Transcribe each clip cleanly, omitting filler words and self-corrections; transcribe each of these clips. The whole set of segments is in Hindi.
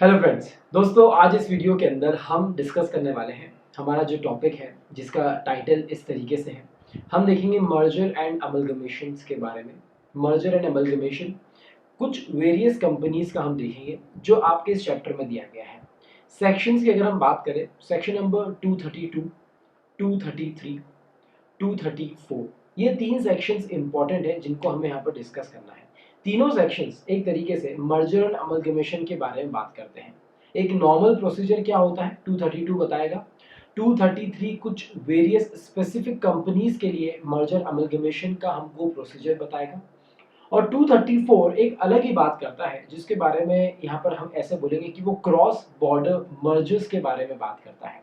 हेलो फ्रेंड्स, दोस्तों आज इस वीडियो के अंदर हम डिस्कस करने वाले हैं। हमारा जो टॉपिक है जिसका टाइटल इस तरीके से है, हम देखेंगे मर्जर एंड अमलगमेशंस के बारे में। मर्जर एंड अमलगमेशन कुछ वेरियस कंपनीज का हम देखेंगे जो आपके इस चैप्टर में दिया गया है। सेक्शंस की अगर हम बात करें, सेक्शन नंबर 232, 233, 234, ये तीन सेक्शंस इंपॉर्टेंट है जिनको हमें यहाँ पर डिस्कस करना है। तीनों सेक्शंस एक तरीके से मर्जर एंड अमलगमेशन के बारे में बात करते हैं। एक नॉर्मल प्रोसीजर क्या होता है 232 बताएगा, 233 कुछ वेरियस स्पेसिफिक कंपनीज के लिए मर्जर अमलगमेशन का हमको प्रोसीजर बताएगा, और 234 एक अलग ही बात करता है जिसके बारे में यहाँ पर हम ऐसे बोलेंगे कि वो क्रॉस बॉर्डर मर्जर्स के बारे में बात करता है।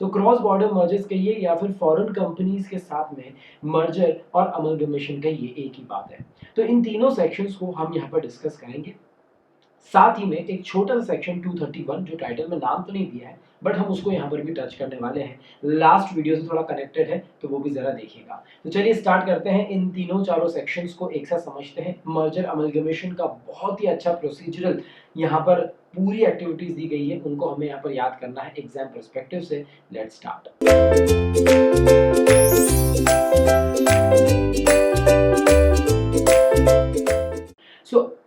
तो क्रॉस बॉर्डर मर्जर्स कहिए या फिर फॉरेन कंपनीज के साथ में मर्जर और अमलगमेशन कहिए, एक ही बात है। तो इन तीनों सेक्शंस को हम यहाँ पर डिस्कस करेंगे। साथ ही में एक छोटा सा सेक्शन 231 जो टाइटल में नाम तो नहीं दिया है, बट हम उसको यहाँ पर भी टच करने वाले हैं। लास्ट वीडियो से थोड़ा कनेक्टेड है तो वो भी जरा देखिएगा। तो चलिए स्टार्ट करते हैं। इन तीनों चारों सेक्शंस को एक साथ समझते हैं। मर्जर अमलगमेशन का बहुत ही अच्छा प्रोसीजरल यहाँ पर पूरी एक्टिविटीज दी गई है, उनको हमें यहाँ पर याद करना है एग्जाम पर्सपेक्टिव से। Let's start.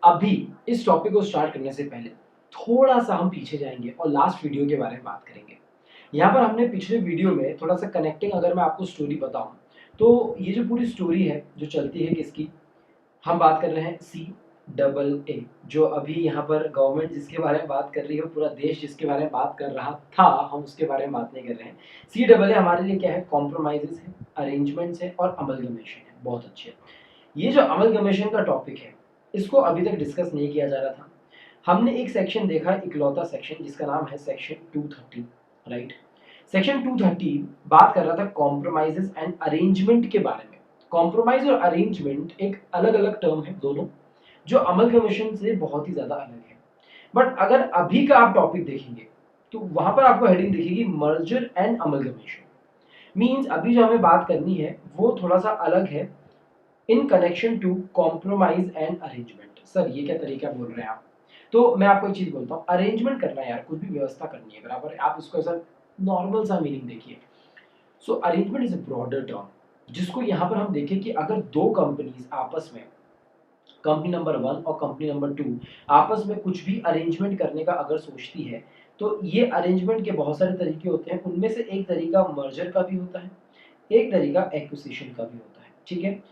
अभी इस टॉपिक को स्टार्ट करने से पहले थोड़ा सा हम पीछे जाएंगे और लास्ट वीडियो के बारे में बात करेंगे। यहाँ पर हमने पिछले वीडियो में थोड़ा सा कनेक्टिंग अगर मैं आपको स्टोरी बताऊं तो ये जो पूरी स्टोरी है जो चलती है किसकी, हम बात कर रहे हैं CAA, जो अभी यहाँ पर गवर्नमेंट जिसके बारे में बात कर रही है, पूरा देश जिसके बारे में बात कर रहा था, हम उसके बारे में बात नहीं कर रहे हैं। CAA हमारे लिए क्या है, कॉम्प्रोमाइजेस है, अरेंजमेंट्स है और अमलगमेशन है। बहुत अच्छे। ये जो अमलगमेशन का टॉपिक है इसको अभी तक डिस्कस नहीं किया जा रहा था। हमने एक सेक्शन देखा, इकलौता सेक्शन, जिसका नाम है सेक्शन 230, राइट। सेक्शन 230 बात कर रहा था कॉम्प्रोमाइजेस एंड अरेंजमेंट के बारे में। कॉम्प्रोमाइज और अरेंजमेंट एक अलग अलग टर्म है दोनों, जो अमलगमेशन से बहुत ही ज्यादा अलग है। बट अगर अभी का आप टॉपिक देखेंगे तो वहां पर आपको हेडिंग दिखेगी मर्जर एंड अमलगमेशन। मींस अभी जो हमें बात करनी है वो थोड़ा सा अलग है in connection to compromise and arrangement. Sir ये क्या तरीका बोल रहे हैं आप? तो मैं आपको एक चीज बोलता हूँ, अरेंजमेंट करना है यार, कुछ भी व्यवस्था करनी है, बराबर है। आप इसको ऐसा नॉर्मल सा मीनिंग देखिए। So arrangement is a broader term, जिसको यहाँ पर हम देखें कि अगर दो कंपनीज आपस में, कंपनी नंबर 1 और कंपनी नंबर 2 आपस में कुछ भी अरेंजमेंट करने का अगर सोचती है, तो ये अरेंजमेंट के बहुत सारे तरीके होते हैं। उनमें से एक तरीका मर्जर का भी होता है, एक तरीका एक्विजिशन का भी होता है, ठीक है।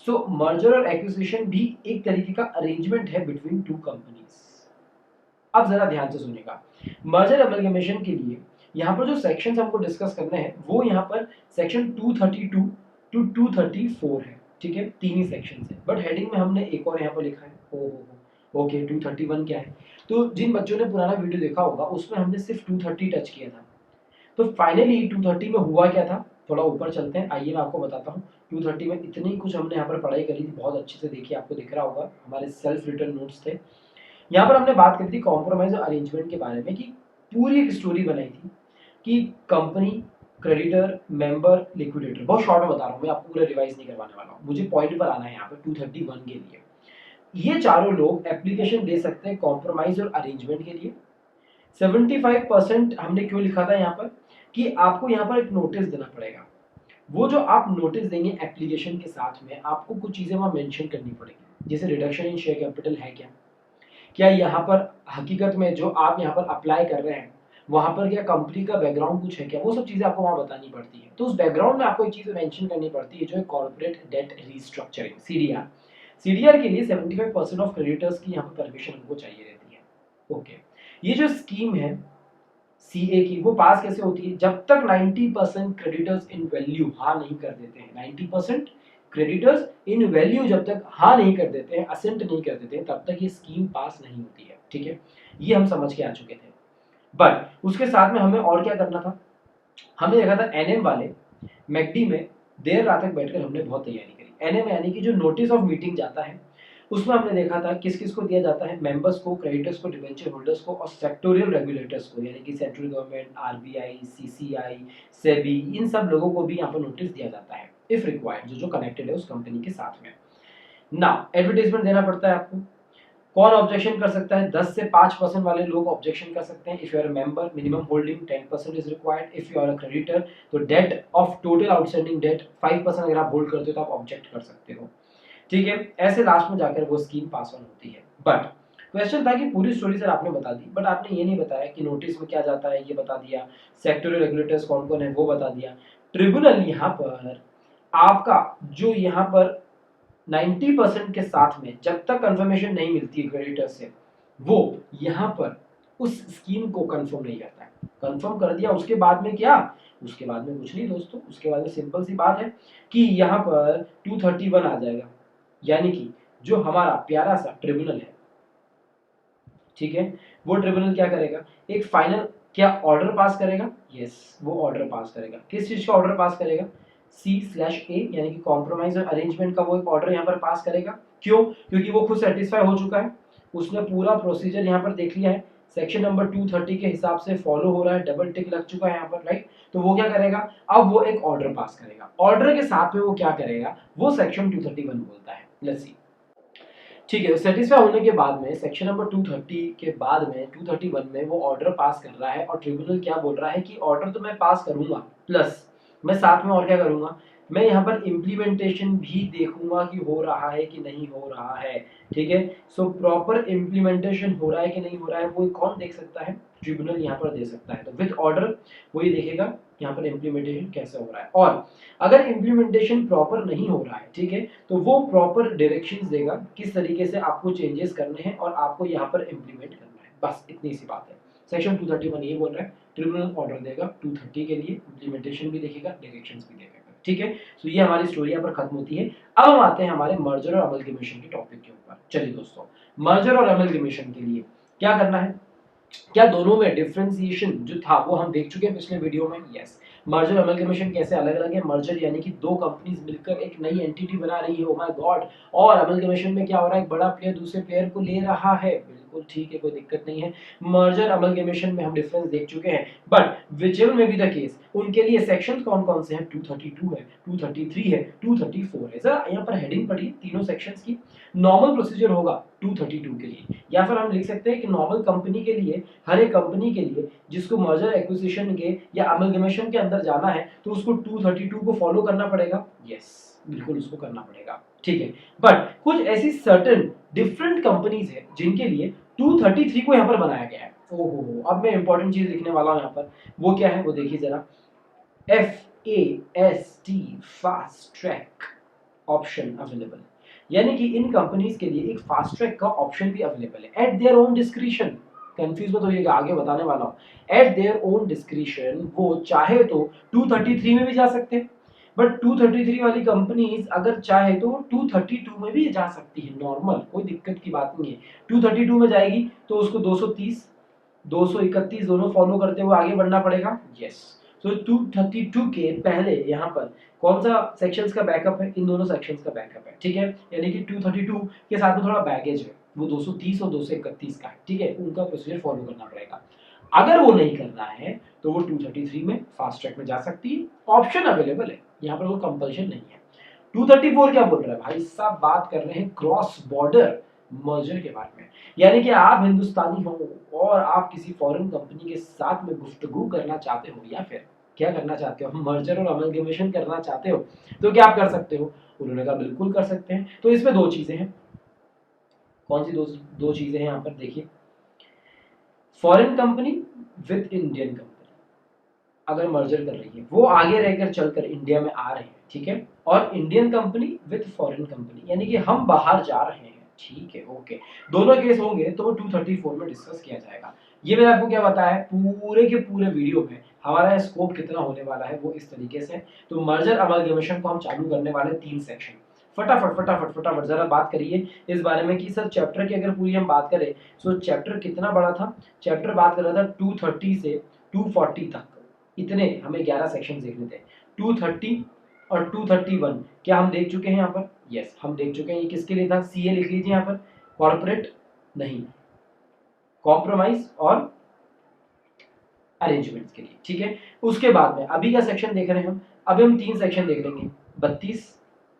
सो मर्जर और एक्विजिशन भी एक तरीके का अरेंजमेंट है बिटवीन टू कंपनीज। अब जरा ध्यान से सुनिएगा, मर्जर अमलगमेशन के लिए यहाँ पर जो सेक्शंस हमको डिस्कस करने हैं वो यहाँ पर सेक्शन 232 टू 234 है, ठीक है। तीन ही सेक्शंस है, बट हेडिंग में हमने एक और यहाँ पर लिखा है, ओके 231 क्या है। तो जिन बच्चों ने पुराना वीडियो देखा होगा उसमें हमने सिर्फ 230 टच किया था। तो फाइनली 230 में हुआ क्या था, थोड़ा ऊपर चलते हैं, आइए मैं आपको बताता हूँ। 230 में इतनी कुछ हमने यहाँ पर पढ़ाई करी थी, बहुत अच्छे से देखिए, आपको दिख रहा होगा, हमारे सेल्फ रिटर्न नोट्स थे। यहाँ पर हमने बात करी थी कॉम्प्रोमाइज और अरेंजमेंट के बारे में, कि पूरी एक स्टोरी बनाई थी कि कंपनी, क्रेडिटर, मेंबर, लिक्विडेटर। बहुत शॉर्ट में बता रहा हूँ मैं, आपको पूरा रिवाइज नहीं करवाने वाला हूँ, मुझे पॉइंट पर आना है यहाँ पर 231 के लिए। ये चारों लोग एप्लीकेशन दे सकते हैं कॉम्प्रोमाइज और अरेंजमेंट के लिए। 75% हमने क्यों लिखा था यहाँ पर, कि आपको यहाँ पर एक नोटिस देना पड़ेगा। वो जो आप नोटिस देंगे एप्लीकेशन के साथ में, आपको कुछ चीजें वहां मेंशन करनी पड़ेगी, जैसे रिडक्शन इन शेयर कैपिटल है क्या यहाँ पर हकीकत में जो आप यहाँ पर अप्लाई कर रहे हैं वहां पर क्या कंपनी का बैकग्राउंड कुछ है क्या, वो सब चीजें आपको वहां बतानी पड़ती है। तो उस बैकग्राउंड में आपको एक चीज मेंशन करनी पड़ती है जो है कॉर्पोरेट डेट रीस्ट्रक्चरिंग, CDR के लिए 75% ऑफ क्रेडिटर्स की यहाँ पर परमिशन हमको चाहिए रहती है। ओके, ये जो स्कीम है CA की, वो पास कैसे होती है, जब तक 90% क्रेडिटर्स इन वैल्यू हाँ नहीं कर देते हैं, 90% क्रेडिटर्स इन वैल्यू जब तक हाँ नहीं कर देते हैं, असेंट नहीं कर देते हैं, तब तक ये स्कीम पास नहीं होती है, ठीक है। ये हम समझ के आ चुके थे। बट उसके साथ में हमें और क्या करना था, हमने देखा था NM वाले मैकडी में देर रात तक बैठकर हमने बहुत तैयारी करी। NM यानी कि जो नोटिस ऑफ मीटिंग जाता है, उसमें हमने देखा था किस किस को दिया जाता है, मेंबर्स को, क्रेडिटर्स को, डिबेंचर होल्डर्स को और सेक्टोरियल रेगुलेटर्स को, यानी कि central government, RBI, CCI, SEBI, इन सब लोगों को भी यहाँ पर नोटिस दिया जाता है इफ रिक्वायर्ड, जो कनेक्टेड है उस कंपनी के साथ में। ना एडवर्टाइजमेंट देना पड़ता है आपको, कौन ऑब्जेक्शन कर सकता है? 10 से 5% वाले लोग ऑब्जेक्शन कर सकते हैं। If you are a member, minimum holding 10% is required. If you are a creditor, तो debt of total outstanding debt 5% अगर आप होल्ड करते हो तो आप ऑब्जेक्ट कर सकते हो। ठीक है, ऐसे लास्ट में जाकर वो स्कीम पास ऑन होती है। बट क्वेश्चन था कि पूरी स्टोरी सर आपने बता दी, बट आपने ये नहीं बताया कि नोटिस में क्या जाता है, ये बता दिया, सेक्टोरियल रेगुलेटर्स कौन कौन है वो बता दिया। ट्रिब्यूनल यहाँ पर आपका जो यहाँ पर 90% के साथ में जब तक कंफर्मेशन नहीं मिलती है क्रेडिटर से, वो यहाँ पर उस स्कीम को कंफर्म नहीं करता है। कंफर्म कर दिया उसके बाद में क्या? उसके बाद में कुछ नहीं दोस्तों, उसके बाद में सिंपल सी बात है कि यहाँ पर 231 आ जाएगा, यानी कि जो हमारा प्यारा सा ट्रिब्यूनल है, ठीक है, वो ट्रिब्यूनल क्या करेगा? एक फाइनल क्या ऑर्डर पास करेगा? यस, वो ऑर्डर पास करेगा। किस चीज का ऑर्डर पास करेगा? C/A यानी कि कॉम्प्रोमाइज और अरेंजमेंट का वो एक ऑर्डर यहाँ पर पास करेगा। क्यों? क्योंकि वो खुद सेटिस्फाई हो चुका है, उसने पूरा प्रोसीजर यहाँ पर देख लिया है, सेक्शन नंबर 230 के हिसाब से फॉलो हो रहा है, डबल टिक लग चुका है यहाँ पर, राइट। तो वो क्या करेगा? अब वो एक ऑर्डर पास करेगा। ऑर्डर के साथ में वो क्या करेगा? वो सेक्शन 231 बोलता है। Let's see. ठीक है, सेटिस्फाई होने के बाद में सेक्शन नंबर 230 के बाद में 231 में वो ऑर्डर पास कर रहा है, और ट्रिब्यूनल क्या बोल रहा है कि ऑर्डर तो मैं पास करूंगा, प्लस मैं साथ में और क्या करूंगा? मैं यहाँ पर इम्प्लीमेंटेशन भी देखूंगा कि हो रहा है कि नहीं हो रहा है। ठीक है, सो प्रॉपर इम्प्लीमेंटेशन हो रहा है कि नहीं हो रहा है वो कौन देख सकता है? ट्रिब्यूनल यहाँ पर दे सकता है। तो विद ऑर्डर वो ये देखेगा यहाँ पर इम्प्लीमेंटेशन कैसे हो रहा है, और अगर इम्प्लीमेंटेशन प्रॉपर नहीं हो रहा है, ठीक है, तो वो प्रॉपर डायरेक्शंस देगा किस तरीके से आपको चेंजेस करने हैं और आपको यहाँ पर इम्प्लीमेंट करना है। बस इतनी सी बात है। सेक्शन 231 ये बोल रहा है, ट्रिब्यूनल ऑर्डर देगा 230 के लिए, इम्प्लीमेंटेशन भी देखेगा, डायरेक्शंस भी देखेगा। ठीक है, तो ये हमारी स्टोरी यहाँ पर खत्म होती है। अब हम आते हैं हमारे मर्जर और अमलगमेशन के टॉपिक के ऊपर। चलिए दोस्तों, मर्जर और अमलगमेशन के लिए क्या करना है? क्या दोनों में डिफरेंशिएशन जो था वो हम देख चुके हैं पिछले वीडियो में? यस। मर्जर अमलगमेशन कैसे अलग अलग है? मर्जर यानी कि दो कंपनीज मिलकर एक नई एंटिटी बना रही है, ओ माय गॉड। और अमलगमेशन में क्या हो रहा है? एक बड़ा प्लेयर दूसरे प्लेयर को ले रहा है। बिल्कुल ठीक है, कोई दिक्कत नहीं है। मर्जर अमलगमेशन में हम डिफरेंस देख चुके हैं, बट विचेवर में भी द केस, उनके लिए सेक्शंस कौन कौन से हैं? 232 है, 233 है, 234 है। जरा यहाँ पर हेडिंग पढ़िए तीनों सेक्शंस की। नॉर्मल प्रोसीजर होगा 232 के लिए, या फिर हम लिख सकते हैं कि नॉर्मल कंपनी के लिए, हर एक कंपनी के लिए जिसको मर्जर एक्विजिशन के या अमलगमेशन के अंदर जाना है, तो उसको 232 को फॉलो करना पड़ेगा। यस, बिल्कुल उसको करना पड़ेगा। ठीक है, बट कुछ ऐसी सर्टेन डिफरेंट कंपनीज है जिनके लिए 233 को यहाँ पर बनाया गया है। ओहो, अब मैं इंपॉर्टेंट चीज लिखने वाला हूँ यहाँ पर, वो क्या है वो देखिए जरा। FAST, fast track option available, यानी कि इन कंपनीज के लिए एक फास्ट ट्रैक का ऑप्शन भी अवेलेबल है eight their own discretion. Confuse मत होइएगा, आगे बताने वाला हूं। एट देयर ओन डिस्क्रिशन, वो चाहे तो 233 में भी जा सकते हैं, बट 233 वाली कंपनीज अगर चाहे तो 232 में भी जा सकती है। नॉर्मल, कोई दिक्कत की बात नहीं है। 232 में जाएगी तो उसको 230 231 दोनों फॉलो करते हुए आगे बढ़ना पड़ेगा। यस, तो 232 के पहले यहाँ पर कौन सा सेक्शंस का बैकअप है? इन दोनों सेक्शंस का बैकअप है। ठीक है, यानी कि 232 के साथ में थोड़ा बैगेज है, वो 230 और 231 का है। ठीक है, उनका प्रोसीजर फॉलो करना पड़ेगा। अगर वो नहीं करना है तो वो 233 में फास्ट ट्रैक में जा सकती है, ऑप्शन अवेलेबल है, यहाँ पर वो कंपल्शन नहीं है। 234 क्या बोल रहा है भाई साहब? बात कर रहे हैं क्रॉस बॉर्डर मर्जर के बारे में, यानी कि आप हिंदुस्तानी हो और आप किसी फॉरेन कंपनी के साथ में गुफ्तगू करना चाहते हो, या फिर क्या करना चाहते हो, मर्जर और अमलगमेशन करना चाहते हो, तो क्या आप कर सकते हो? उन्होंने कहा बिल्कुल कर सकते हैं। तो इसमें दो चीजें हैं। कौन सी दो चीजें हैं यहाँ पर देखिए। Foreign company with Indian company अगर मर्जर कर रही है, वो आगे रहकर चलकर इंडिया में आ रहे हैं, ठीक है, और Indian company with foreign company, यानी कि हम बाहर जा रहे हैं। ठीक है, ओके, दोनों केस होंगे तो वो 234 में डिस्कस किया जाएगा। ये मैंने आपको क्या बताया है, पूरे के पूरे वीडियो में हमारा स्कोप कितना होने वाला है वो इस तरीके से। तो मर्जर अमलगमेशन को हम चालू करने वाले 3 सेक्शन। फटाफट फटाफट फटाफट जरा बात करिए इस बारे में कि सर चैप्टर की अगर पूरी हम बात करें, तो चैप्टर कितना बड़ा था? चैप्टर बात कर रहा था 230 से 240 तक, इतने हमें 11 सेक्शन देखने थे। 230 और 231 क्या हम देख चुके हैं यहाँ पर? यस, हम देख चुके हैं। ये किसके लिए था? सीए लिख लीजिए यहाँ पर, कॉर्पोरेट नहीं, कॉम्प्रोमाइज और अरेंजमेंट्स के लिए। ठीक है, उसके बाद में अभी का सेक्शन देख रहे हैं हम, अभी हम 3 सेक्शन देख लेंगे, 32,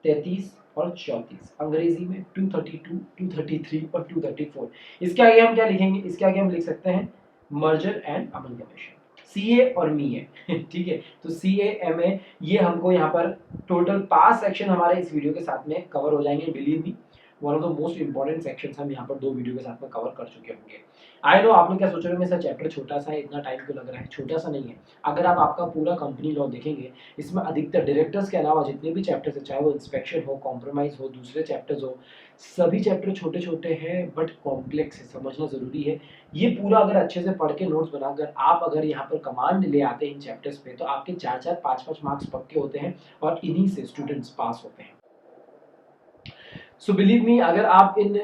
33 और 34, अंग्रेजी में 232, 233 और 234। इसके आगे हम क्या लिखेंगे, इसके आगे हम लिख सकते हैं मर्जर एंड अमलगमेशन, CA और मी है ठीक है। तो CA MA ये हमको यहाँ पर टोटल 5 सेक्शन हमारे इस वीडियो के साथ में कवर हो जाएंगे। Believe me, one of the most important sections हम यहाँ पर 2 वीडियो के साथ में कवर कर चुके होंगे। आई नो आप लोग क्या सोच रहे हो, मेरा चैप्टर छोटा सा है, इतना टाइम क्यों लग रहा है? छोटा सा नहीं है। अगर आप आपका पूरा कंपनी लॉ देखेंगे, इसमें अधिकतर डायरेक्टर्स के अलावा जितने भी चैप्टर्स है, चाहे वो इंस्पेक्शन हो, कॉम्प्रोमाइज हो, दूसरे चैप्टर्स हो, सभी चैप्टर छोटे छोटे हैं बट कॉम्प्लेक्स है, समझना जरूरी है। ये पूरा अगर अच्छे से पढ़ के नोट्स बनाकर आप अगर यहाँ पर कमांड ले आते हैं इन चैप्टर्स पे, तो आपके 4-4, 5-5 मार्क्स पक्के होते हैं और इन्हीं से स्टूडेंट्स पास होते हैं। सो बिलीव मी, अगर आप इन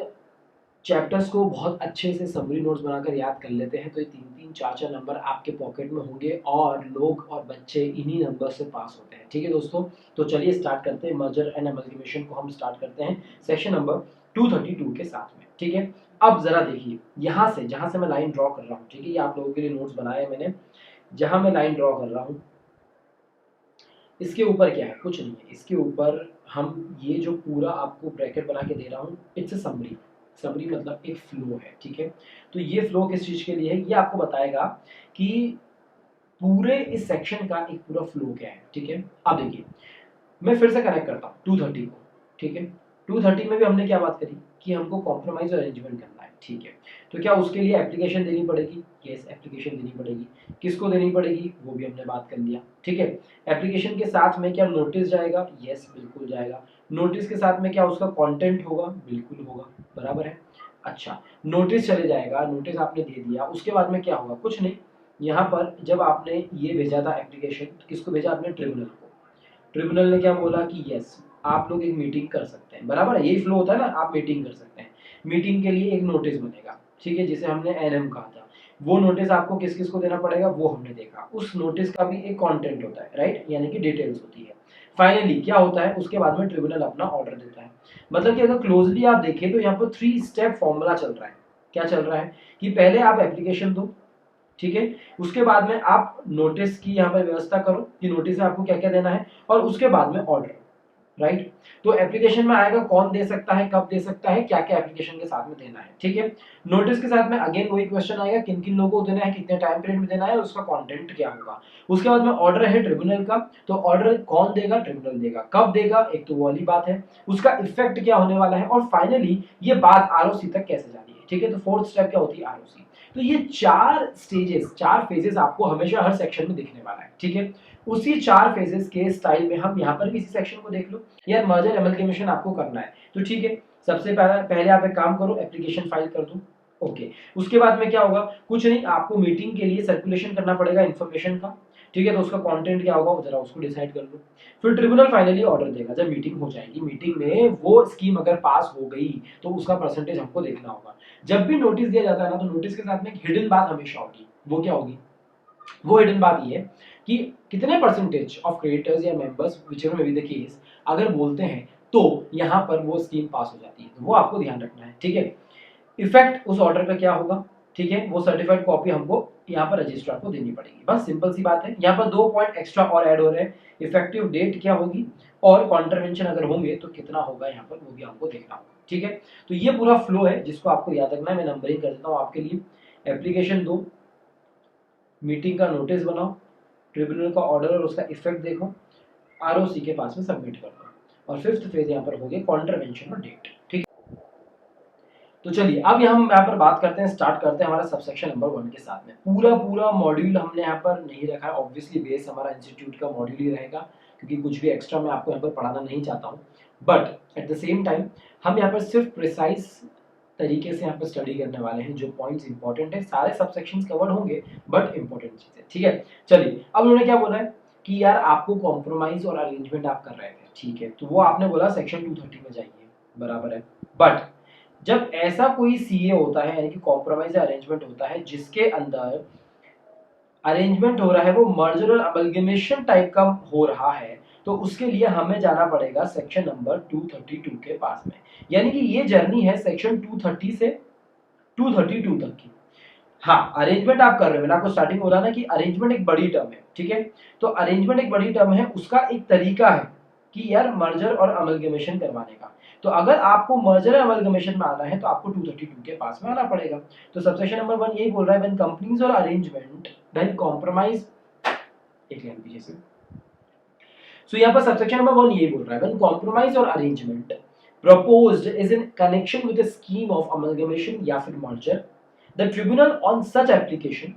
चैप्टर्स को बहुत अच्छे से समरी नोट्स बनाकर याद कर लेते हैं तो ये 3-3, 4-4 नंबर आपके पॉकेट में होंगे और लोग और बच्चे इन्हीं नंबर से पास होते हैं। ठीक है दोस्तों, तो चलिए स्टार्ट करते हैं। मर्जर एंड अमलगमेशन को हम स्टार्ट करते हैं सेक्शन नंबर 232 के साथ में। ठीक है, अब जरा देखिए यहाँ से, जहाँ से मैं लाइन ड्रॉ कर रहा हूँ, ठीक है, ये आप लोगों के लिए नोट्स बनाए मैंने। जहाँ मैं लाइन ड्रॉ कर रहा हूँ इसके ऊपर क्या है, कुछ नहीं है। इसके ऊपर हम ये जो पूरा आपको ब्रैकेट बना के दे रहा हूँ, इट्स अ समरी। समरी मतलब एक फ्लो है। ठीक है, तो ये फ्लो किस चीज के लिए है, ये आपको बताएगा कि पूरे इस सेक्शन का एक पूरा फ्लो क्या है। ठीक है, अब देखिए मैं फिर से कनेक्ट करता हूँ 230 को। ठीक है, 230 में भी हमने क्या बात करी कि हमको कॉम्प्रोमाइज और अरेंजमेंट करना है। ठीक है, तो क्या उसके लिए एप्लीकेशन देनी पड़ेगी? यस, एप्लीकेशन देनी पड़ेगी। किसको देनी पड़ेगी वो भी हमने बात कर लिया। ठीक है, एप्लीकेशन के साथ में क्या नोटिस जाएगा? यस, बिल्कुल जाएगा। नोटिस के साथ में क्या उसका कंटेंट होगा? बिल्कुल होगा, बराबर है। अच्छा, नोटिस चले जाएगा, नोटिस आपने दे दिया, उसके बाद में क्या होगा? कुछ नहीं। यहाँ पर जब आपने ये भेजा था एप्लीकेशन, तो किसको भेजा आपने? ट्रिब्यूनल को। ट्रिब्यूनल ने क्या बोला कि यस आप लोग एक मीटिंग कर सकते हैं, बराबर है, यही फ्लो होता है ना, आप मीटिंग कर सकते हैं। मीटिंग के लिए एक नोटिस बनेगा, ठीक है, जिसे हमने एनएम कहा था। वो नोटिस आपको किस किस को देना पड़ेगा वो हमने देखा। उस नोटिस का भी एक कंटेंट होता है, राइट, यानी कि डिटेल्स होती है। फाइनली क्या होता है, उसके बाद में ट्रिब्यूनल अपना ऑर्डर देता है। मतलब कि अगर क्लोजली आप देखें तो यहाँ पर 3 स्टेप फॉर्मूला चल रहा है। क्या चल रहा है कि पहले आप एप्लीकेशन दो, ठीक है, उसके बाद में आप नोटिस की यहाँ पर व्यवस्था करो कि नोटिस में आपको क्या क्या देना है, और उसके बाद में ऑर्डर, राइट। तो एप्लीकेशन में आएगा कौन दे सकता है, कब दे सकता है, क्या क्या एप्लीकेशन के साथ में देना है। ठीक है, नोटिस के साथ में अगेन वही क्वेश्चन आएगा, किन किन लोगों को देना है, कितने टाइम पीरियड में देना है, और उसका कंटेंट क्या होगा। उसके बाद में ऑर्डर है ट्रिब्यूनल का, तो ऑर्डर कौन देगा? ट्रिब्यूनल देगा। कब देगा? एक तो वो वाली बात है, उसका इफेक्ट क्या होने वाला है, और फाइनली ये बात आरओसी तक कैसे जानी है। ठीक है, तो फोर्थ स्टेप क्या होती है? आरओसी। तो ये 4 स्टेजेस, 4 फेजेस आपको हमेशा हर सेक्शन में दिखने वाला है। ठीक है, उसी 4 फेजेस के स्टाइल में हम यहाँ पर भी इसी सेक्शन को देख लो। यार मर्जर एमलगमेशन आपको करना है तो ठीक है, सबसे पहले आप एक काम करो, एप्लीकेशन फाइल कर दो। ओके, उसके बाद में क्या होगा? कुछ नहीं, आपको मीटिंग के लिए सर्कुलेशन करना पड़ेगा इन्फॉर्मेशन का। ठीक है, तो उसका कंटेंट क्या होगा जरा उसको डिसाइड कर लो। फिर ट्रिब्यूनल फाइनली ऑर्डर देगा जब मीटिंग हो जाएगी। मीटिंग में वो स्कीम अगर पास हो गई तो उसका परसेंटेज हमको देखना होगा। जब भी नोटिस दिया जाता है ना, तो नोटिस के साथ में एक हिडन बात हमेशा होगी। वो क्या होगी? वो हिडन बात ये है कि कितने परसेंटेज ऑफ क्रिएटर्स या members whichever may be the case अगर बोलते हैं तो यहाँ पर वो स्कीम पास हो जाती है। तो वो आपको ध्यान रखना है। ठीक है, इफेक्ट उस ऑर्डर का क्या होगा? ठीक है, वो सर्टिफाइड कॉपी हमको यहाँ पर रजिस्ट्रार को देनी पड़ेगी। बस सिंपल सी बात है। यहाँ पर 2 पॉइंट एक्स्ट्रा और ऐड हो रहे हैं, इफेक्टिव डेट क्या होगी और कॉन्ट्रवेंशन अगर होंगे तो कितना होगा यहाँ पर, वो भी हमको देखना होगा। ठीक है, तो ये पूरा फ्लो है जिसको आपको याद रखना है। मैं नंबरिंग कर देता हूँ आपके लिए। एप्लीकेशन दो, मीटिंग का नोटिस बनाओ, ट्रिब्यूनल का ऑर्डर और उसका इफेक्ट देखो, आरओसी के पास में सबमिट कर दो, और फिफ्थ फेज यहाँ पर हो गया कॉन्ट्रवेंशन और डेट। ठीक है, तो चलिए अब हम यहाँ पर बात करते हैं, स्टार्ट करते हैं हमारा सबसेक्शन नंबर 1 के साथ में। पूरा पूरा मॉड्यूल हमने यहाँ पर नहीं रखा है, ऑब्वियसली बेस हमारा इंस्टीट्यूट का मॉड्यूल ही रहेगा, क्योंकि कुछ भी एक्स्ट्रा मैं आपको यहाँ पर पढ़ाना नहीं चाहता हूँ। But at the same time हम यहाँ पर सिर्फ प्रिसाइज तरीके से यहाँ पर स्टडी करने वाले हैं। जो पॉइंट्स इंपॉर्टेंट है, सारे सबसेक्शंस कवर होंगे बट इंपॉर्टेंट चीजें। ठीक है, चलिए अब उन्होंने क्या बोला है कि यार आपको कॉम्प्रोमाइज और अरेंजमेंट आप कर रहे थे, ठीक है, तो वो आपने बोला सेक्शन 230 में जाइए, बराबर है। बट जब ऐसा कोई सीए होता है, यानी कि कॉम्प्रोमाइज या अरेंजमेंट होता है, जिसके अंदर अरेंजमेंट हो रहा है वो मर्जर और अमलगमेशन टाइप का हो रहा है, तो उसके लिए हमें जाना पड़ेगा सेक्शन नंबर 232 के पास में। यानी कि ये जर्नी है सेक्शन 230 से 232 तक की। हाँ, अरेंजमेंट आप कर रहे हो, मैंने आपको स्टार्टिंग बोला ना कि अरेंजमेंट एक बड़ी टर्म है। ठीक है, तो अरेंजमेंट एक बड़ी टर्म है, उसका एक तरीका है, कि यार मर्जर और अमलगमेशन करवाने का। तो अगर आपको मर्जर और अमलगमेशन में आना है तो आपको 232 के पास में आना पड़ेगा। तो सबसेक्शन नंबर 1 यही बोल रहा है, व्हेन कंपनीज और अरेंजमेंट व्हेन कॉम्प्रोमाइज, एक लाइन पीछे से। सो यहाँ पर सबसेक्शन नंबर 1 यही बोल रहा है, व्हेन कॉम्प्रोमाइज और arrangement proposed is in connection with a scheme of amalgamation या फिर merger, the tribunal on such application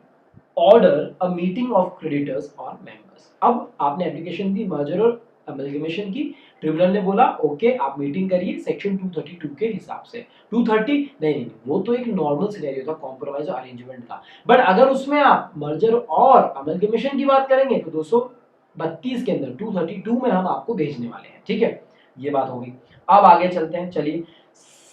order a meeting of creditors or members। अब आपने एप्लीकेशन दी मर्जर और अमलगमेशन की, ट्रिब्यूनल ने बोला ओके आप मीटिंग करिए सेक्शन 232 के हिसाब से। 230 नहीं, वो तो एक नॉर्मल सिनेरियो था कॉम्प्रोमाइज और अरेंजमेंट का, बट अगर उसमें आप मर्जर और अमलगमेशन की बात करेंगे तो 232 के अंदर 232 में हम आपको भेजने वाले हैं, ठीक है, ये बात होगी। अब आगे चलते हैं, चलिए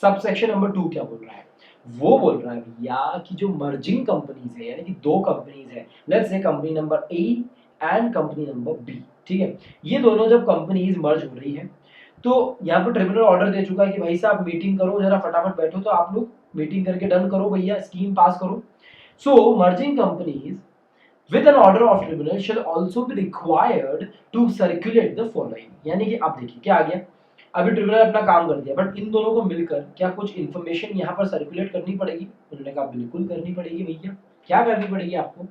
सब सेक्शन नंबर 2 क्या बोल रहा है। वो बोल रहा है भैया कि जो मर्जिंग कंपनीज है, यानी कि दो कंपनीज है, let's say company number a and company number b, ठीक है, ये दोनों जब कंपनीज मर्ज हो रही है तो यहाँ पर ट्रिब्यूनल ऑर्डर दे चुका है कि भाई साहब मीटिंग करो, जरा फटाफट बैठो, तो आप लोग मीटिंग करके डन करो भैया, स्कीम पास करो। So merging companies with an order of tribunal shall also be required to circulate the following। यानी कि आप देखिए क्या आ गया, अभी ट्रिब्यूनल अपना काम कर दिया, बट इन दोनों को मिलकर क्या कुछ इन्फॉर्मेशन यहाँ पर सर्कुलेट करनी पड़ेगी। उन्होंने कहा बिल्कुल करनी पड़ेगी भैया। क्या करनी पड़ेगी आपको,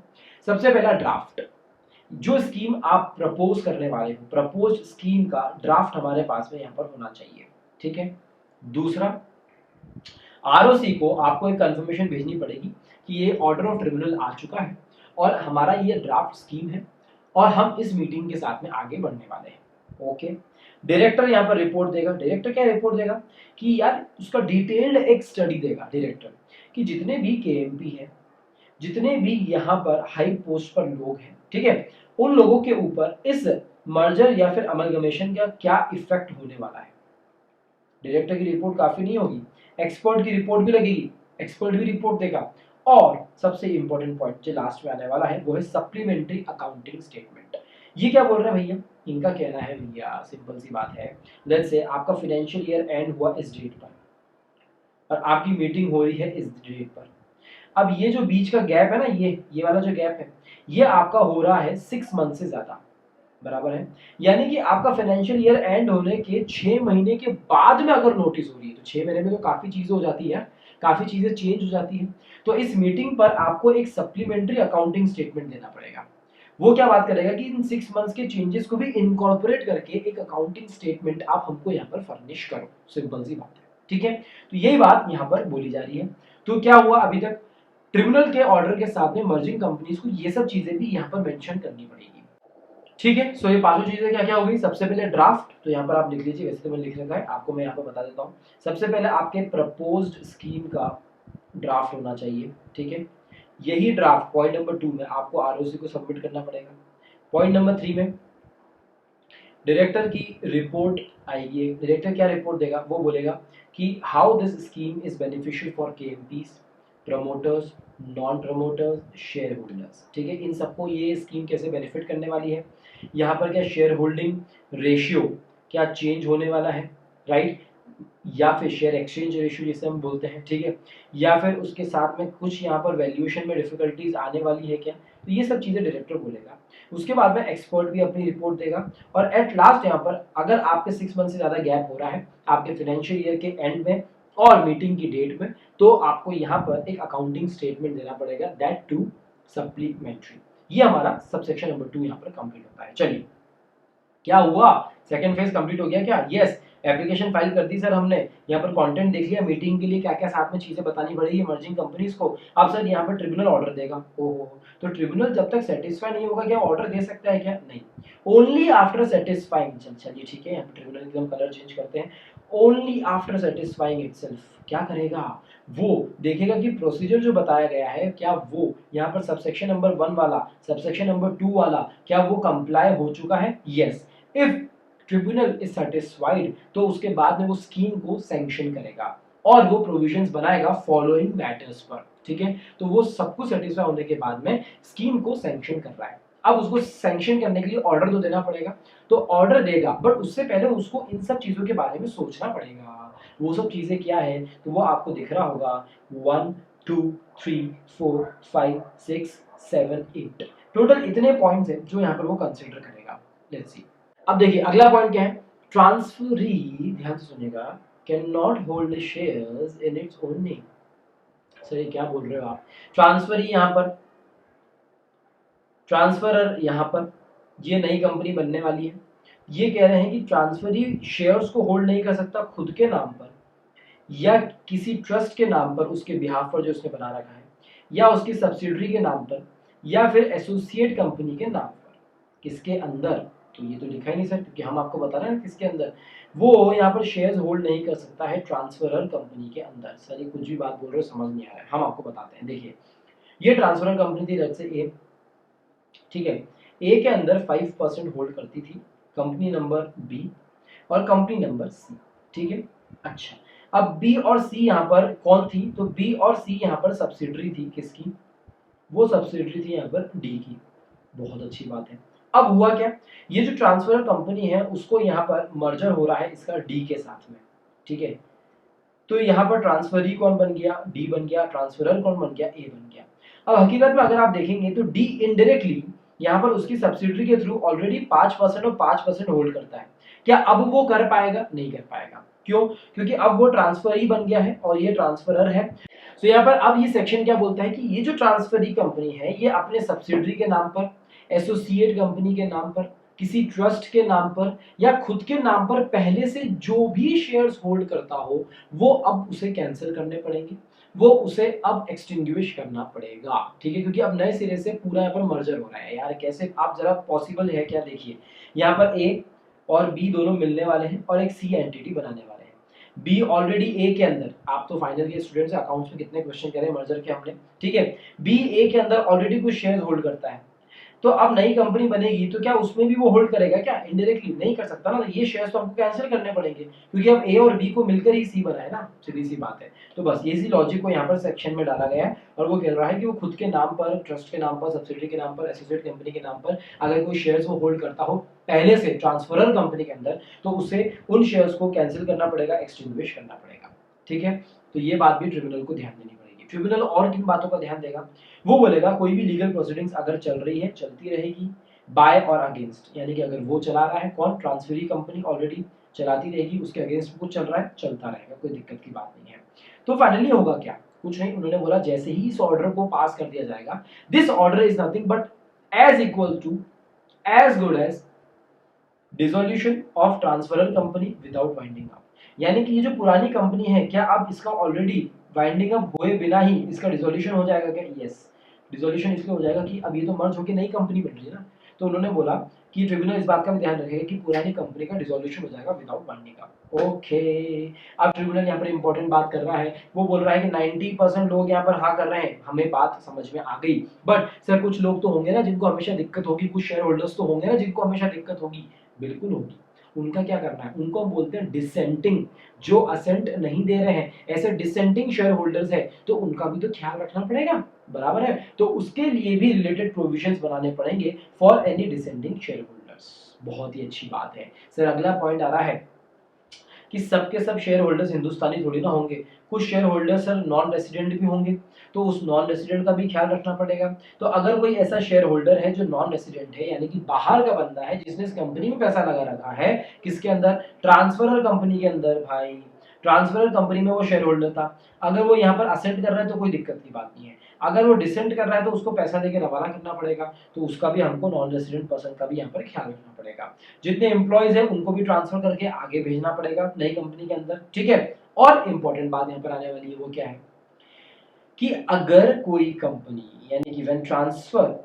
सबसे पहला ड्राफ्ट, जो स्कीम आप प्रपोज करने वाले हो, प्रपोज स्कीम का ड्राफ्ट हमारे पास में यहाँ पर होना चाहिए, ठीक है। दूसरा, आरओसी को आपको एक कंफर्मेशन भेजनी पड़ेगी कि ये ऑर्डर ऑफ ट्रिब्यूनल आ चुका है और हमारा ये ड्राफ्ट स्कीम है और हम इस मीटिंग के साथ में आगे बढ़ने वाले हैं, ओके। डायरेक्टर यहाँ पर रिपोर्ट देगा। डायरेक्टर क्या रिपोर्ट देगा कि यार उसका डिटेल्ड एक स्टडी देगा डायरेक्टर, कि जितने भी केएमपी है, जितने भी यहाँ पर हाई पोस्ट पर लोग हैं, ठीक है, उन लोगों के ऊपर इस मर्जर या फिर अमलगमेशन का क्या इफेक्ट होने वाला है। डायरेक्टर की रिपोर्ट काफी नहीं होगी, एक्सपर्ट की रिपोर्ट भी लगेगी, एक्सपर्ट भी रिपोर्ट देगा। और सबसे इंपॉर्टेंट पॉइंट जो लास्ट में आने वाला है वो है सप्लीमेंट्री अकाउंटिंग स्टेटमेंट। ये क्या बोल रहे हैं भैया, इनका कहना है भैया सिंपल सी बात है, लेट्स से आपका फाइनेंशियल ईयर एंड हुआ इस डेट पर और आपकी मीटिंग हो रही है इस डेट पर। अब ये जो बीच का गैप है ना, ये वाला जो गैप है, ये आपका हो रहा है 6 मंथ से ज्यादा, बराबर है। यानी कि आपका फाइनेंशियल ईयर एंड होने के 6 महीने के बाद में अगर नोटिस हो रही है तो 6 महीने में तो काफी चीजें हो जाती है, काफी चीजें चेंज हो जाती है। तो इस मीटिंग पर आपको एक सप्लीमेंट्री अकाउंटिंग स्टेटमेंट देना पड़ेगा। वो क्या बात करेगा कि इन 6 मंथ्स के चेंजेस को भी इनकॉर्पोरेट करके एक अकाउंटिंग स्टेटमेंट आप हमको यहाँ पर फर्निश करो, सिंपल सी बात है, ठीक है। तो यही बात यहाँ पर बोली जा रही है। तो क्या हुआ, अभी तक ट्रिब्यूनल के ऑर्डर के साथ में मर्जिंग कंपनीज को ये सब चीजें भी यहाँ पर मेंशन करनी पड़ेगी, ठीक है। सो ये पांचों चीजें क्या क्या होगी, सबसे पहले ड्राफ्ट, तो यहाँ पर आप लिख लीजिए, वैसे तो मैंने लिख रखा है, आपको मैं यहाँ पर बता देता हूँ। सबसे पहले आपके प्रपोज्ड स्कीम का ड्राफ्ट होना चाहिए, ठीक है। यही ड्राफ्ट पॉइंट नंबर 2 में आपको आरओसी को सबमिट करना पड़ेगा। पॉइंट नंबर 3 में डायरेक्टर की रिपोर्ट आएगी। डायरेक्टर क्या रिपोर्ट देगा, वो बोलेगा कि how this scheme is beneficial for KMPs, promoters, non promoters, share holders, ठीक है। इन सबको ये स्कीम कैसे बेनिफिट करने वाली है, यहाँ पर क्या शेयर होल्डिंग रेशियो क्या चेंज होने वाला है, राइट, या फिर शेयर एक्सचेंज रेशियो जिसे हम बोलते हैं, ठीक है, या फिर उसके साथ में कुछ यहाँ पर वैल्यूएशन में डिफिकल्टीज आने वाली है क्या, तो ये सब चीजें डायरेक्टर बोलेगा। उसके बाद में एक्सपर्ट भी अपनी रिपोर्ट देगा और एट लास्ट यहाँ पर अगर आपके 6 मंथ से ज्यादा गैप हो रहा है आपके फाइनेंशियल ईयर के एंड में और मीटिंग की डेट में, तो आपको यहाँ पर एक अकाउंटिंग स्टेटमेंट देना पड़ेगा, दैट टू सप्लीमेंट्री। ये हमारा सबसेक्शन नंबर 2 यहाँ पर कंप्लीट होता है। चलिए क्या हुआ, सेकंड फेज कंप्लीट हो गया क्या, यस। एप्लीकेशन फाइल कर दी सर हमने, यहाँ पर कंटेंट देख लिया, मीटिंग के लिए क्या क्या साथ में चीजें बतानी पड़ेगी मर्जिंग कंपनीज को। अब सर यहाँ पर ट्रिब्यूनल ऑर्डर देगा, ओहो, तो ट्रिब्यूनल जब तक सेटिस्फाई नहीं होगा क्या ऑर्डर दे सकता है क्या, नहीं, ओनली आफ्टर सेटिस्फाइंग। चलिए ठीक है, यहाँ पर ट्रिब्यूनल एकदम कलर चेंज करते हैं, ओनली आफ्टर सेटिस्फाइंग इटसेल्फ। क्या करेगा, वो देखेगा कि प्रोसीजर जो बताया गया है क्या वो यहाँ पर सबसेक्शन नंबर 1 वाला, सबसेक्शन नंबर 2 वाला, क्या वो कंप्लाई हो चुका है, yes. If tribunal is satisfied तो उसके बाद में वो स्कीम को सैंक्शन करेगा और वो प्रोविजंस बनाएगा फॉलोइंग मैटर्स पर, ठीक है। तो वो सब कुछ सेटिस्फाई होने के बाद में स्कीम को सैंक्शन कर रहा है। अब उसको सैंक्शन करने के लिए ऑर्डर तो देना पड़ेगा, तो ऑर्डर देगा, बट उससे पहले उसको इन सब चीजों के बारे में सोचना पड़ेगा। वो सब चीजें क्या है, तो वो आपको दिख रहा होगा 1 2 3 4 5 6 7 8, टोटल इतने पॉइंट्स हैं जो यहाँ पर वो कंसिडर करेगा। लेट्स सी, अब देखिए अगला पॉइंट क्या है, ट्रांसफरी, ध्यान से सुनिएगा, can not hold shares in its own name. Sir ये क्या बोल रहे हो आप? ट्रांसफरी यहाँ पर, ट्रांसफरर यहाँ पर, ये नई कंपनी बनने वाली है, ये कह रहे हैं कि ट्रांसफरी शेयर्स को होल्ड नहीं कर सकता खुद के नाम पर या किसी ट्रस्ट के नाम पर, उसके बिहाफ पर जो उसने बना रखा है, या उसकी सब्सिडरी के नाम पर, या फिर एसोसिएट कंपनी के नाम पर। किसके अंदर? तो ये तो लिखा ही नहीं सर, क्योंकि हम आपको बता रहे हैं किसके अंदर। वो यहाँ पर शेयर्स होल्ड नहीं कर सकता है ट्रांसफरर कंपनी के अंदर। सर ये कुछ भी बात बोल रहे हो, समझ नहीं आ रहा है, हम आपको बताते हैं। देखिए, ये ट्रांसफरर कंपनी थी लेट्स से ए, ठीक है। ए के अंदर 5% होल्ड करती थी कंपनी नंबर बी और कंपनी नंबर सी, ठीक है। अच्छा, अब बी और सी यहाँ पर कौन थी? तो बी और सी यहाँ पर सब्सिडरी थी किसकी? वो सब्सिडरी थी यहाँ पर डी की। बहुत अच्छी बात है। अब हुआ क्या, ये जो ट्रांसफर कंपनी है उसको यहाँ पर मर्जर हो रहा है इसका डी के साथ में, ठीक है। तो यहाँ पर ट्रांसफरी कौन बन गया? डी बन गया। ट्रांसफरर कौन बन गया? ए बन गया। अब हकीकत में अगर आप देखेंगे तो डी इनडायरेक्टली यहाँ पर उसकी सब्सिडरी के थ्रू ऑलरेडी 5% और 5% होल्ड करता है। क्या अब वो कर पाएगा? नहीं कर पाएगा। क्यों? क्योंकि अब वो ट्रांसफरी बन गया है और ये ट्रांसफरर है। तो यहाँ पर अब ये सेक्शन क्या बोलता है कि ये जो ट्रांसफरी कंपनी है ये अपने सब्सिडरी के नाम पर, एसोसिएट कंपनी के नाम पर, किसी ट्रस्ट के नाम पर या खुद के नाम पर पहले से जो भी शेयर्स होल्ड करता हो वो अब उसे कैंसिल करने पड़ेंगे, वो उसे अब एक्सटिंग्विश करना पड़ेगा, ठीक है। क्योंकि अब नए सिरे से पूरा यहाँ पर मर्जर हो रहा है। यार कैसे आप जरा पॉसिबल है क्या? देखिए, यहाँ पर ए और बी दोनों मिलने वाले हैं और एक सी एंटिटी बनाने वाले हैं। बी ऑलरेडी ए के अंदर, आप तो फाइनल के स्टूडेंट्स अकाउंट्स में कितने क्वेश्चन करे मर्जर के हमने, ठीक है। बी ए के अंदर ऑलरेडी कुछ शेयर्स होल्ड करता है, तो अब नई कंपनी बनेगी तो क्या उसमें भी वो होल्ड करेगा क्या? इनडायरेक्टली नहीं कर सकता ना, तो ये शेयर्स तो हमको कैंसिल करने पड़ेंगे क्योंकि अब ए और बी को मिलकर ही सी बना है ना, सीधी सी बात है। तो बस इसी लॉजिक को यहाँ पर सेक्शन में डाला गया है और वो कह रहा है कि वो खुद के नाम पर, ट्रस्ट के नाम पर, सब्सिडरी के नाम पर, एसोसिएट कंपनी के नाम पर अगर कोई शेयर्स वो होल्ड करता हो पहले से ट्रांसफरर कंपनी के अंदर, तो उसे उन शेयर्स को कैंसिल करना पड़ेगा, एक्सटिंग्विश करना पड़ेगा, ठीक है। तो ये बात भी ट्रिब्यूनल को ध्यान देनी पड़ेगी। ट्रिब्यूनल और किन बातों का ध्यान देगा? वो बोलेगा कोई भी लीगल प्रोसीडिंग्स अगर चल रही है, चलती रहेगी, बाय और अगेंस्ट, यानी कि अगर वो चला रहा है कौन? ट्रांसफरी कंपनी ऑलरेडी चलाती रहेगी, उसके अगेंस्ट कुछ चल रहा है, चलता रहेगा, कोई दिक्कत की बात नहीं है। तो फाइनली होगा क्या? कुछ नहीं, उन्होंने बोला जैसे ही इस ऑर्डर को पास कर दिया जाएगा, this order is nothing but as equal to, as good as dissolution of transferor company without winding up. यानी कि ये जो पुरानी कंपनी है, क्या अब इसका ऑलरेडी वाइंडिंग अप हुए बिना ही इसका डिसोल्यूशन हो जाएगा क्या? यस, डिसोल्यूशन इसलिए हो जाएगा कि अब ये तो मर्ज होकर नई कंपनी बन रही है ना। तो उन्होंने बोला कि ट्रिब्यूनल इस बात का भी ध्यान रखेगा कि पुरानी कंपनी का डिसोल्यूशन हो जाएगा विदाउट वाइंडिंग अप। ओके, अब ट्रिब्यूनल यहाँ पर इंपॉर्टेंट बात कर रहा है, वो बोल रहा है कि 90% लोग यहाँ पर हाँ कर रहे हैं, हमें बात समझ में आ गई, बट सर कुछ लोग तो होंगे ना जिनको हमेशा दिक्कत होगी, कुछ शेयर होल्डर्स तो होंगे ना जिनको हमेशा दिक्कत होगी। बिल्कुल होगी। उनका क्या करना है? उनको हम बोलते हैं डिसेंटिंग, जो असेंट नहीं दे रहे हैं, ऐसे डिसेंटिंग शेयर होल्डर्स है, तो उनका भी तो ख्याल रखना पड़ेगा, बराबर है। तो उसके लिए भी रिलेटेड प्रोविजंस बनाने पड़ेंगे for any dissenting share holders. बहुत ही अच्छी बात है। सर अगला पॉइंट आ रहा है कि सबके सब शेयर होल्डर्स हिंदुस्तानी थोड़ी ना होंगे, कुछ share holders sir non resident भी होंगे, तो उस नॉन रेसिडेंट का भी ख्याल रखना पड़ेगा। तो अगर कोई ऐसा शेयर होल्डर है जो नॉन रेसिडेंट है, यानी कि बाहर का बंदा है, जिसने इस कंपनी में पैसा लगा रखा है, किसके अंदर? ट्रांसफरर कंपनी के अंदर। भाई ट्रांसफरर कंपनी में वो शेयर होल्डर था, अगर वो यहाँ पर असेंट कर रहा है तो कोई दिक्कत की बात नहीं है, अगर वो डिसेंट कर रहा है तो उसको पैसा देके रवाना करना पड़ेगा, तो उसका भी हमको नॉन रेसिडेंट पर्सन का भी यहाँ पर ख्याल रखना पड़ेगा। जितने एम्प्लॉयज हैं उनको भी ट्रांसफर करके आगे भेजना पड़ेगा नई कंपनी के अंदर, ठीक है। और इंपॉर्टेंट बात यहाँ पर आने वाली है, वो क्या है कि अगर कोई कंपनी, यानी कि when transfer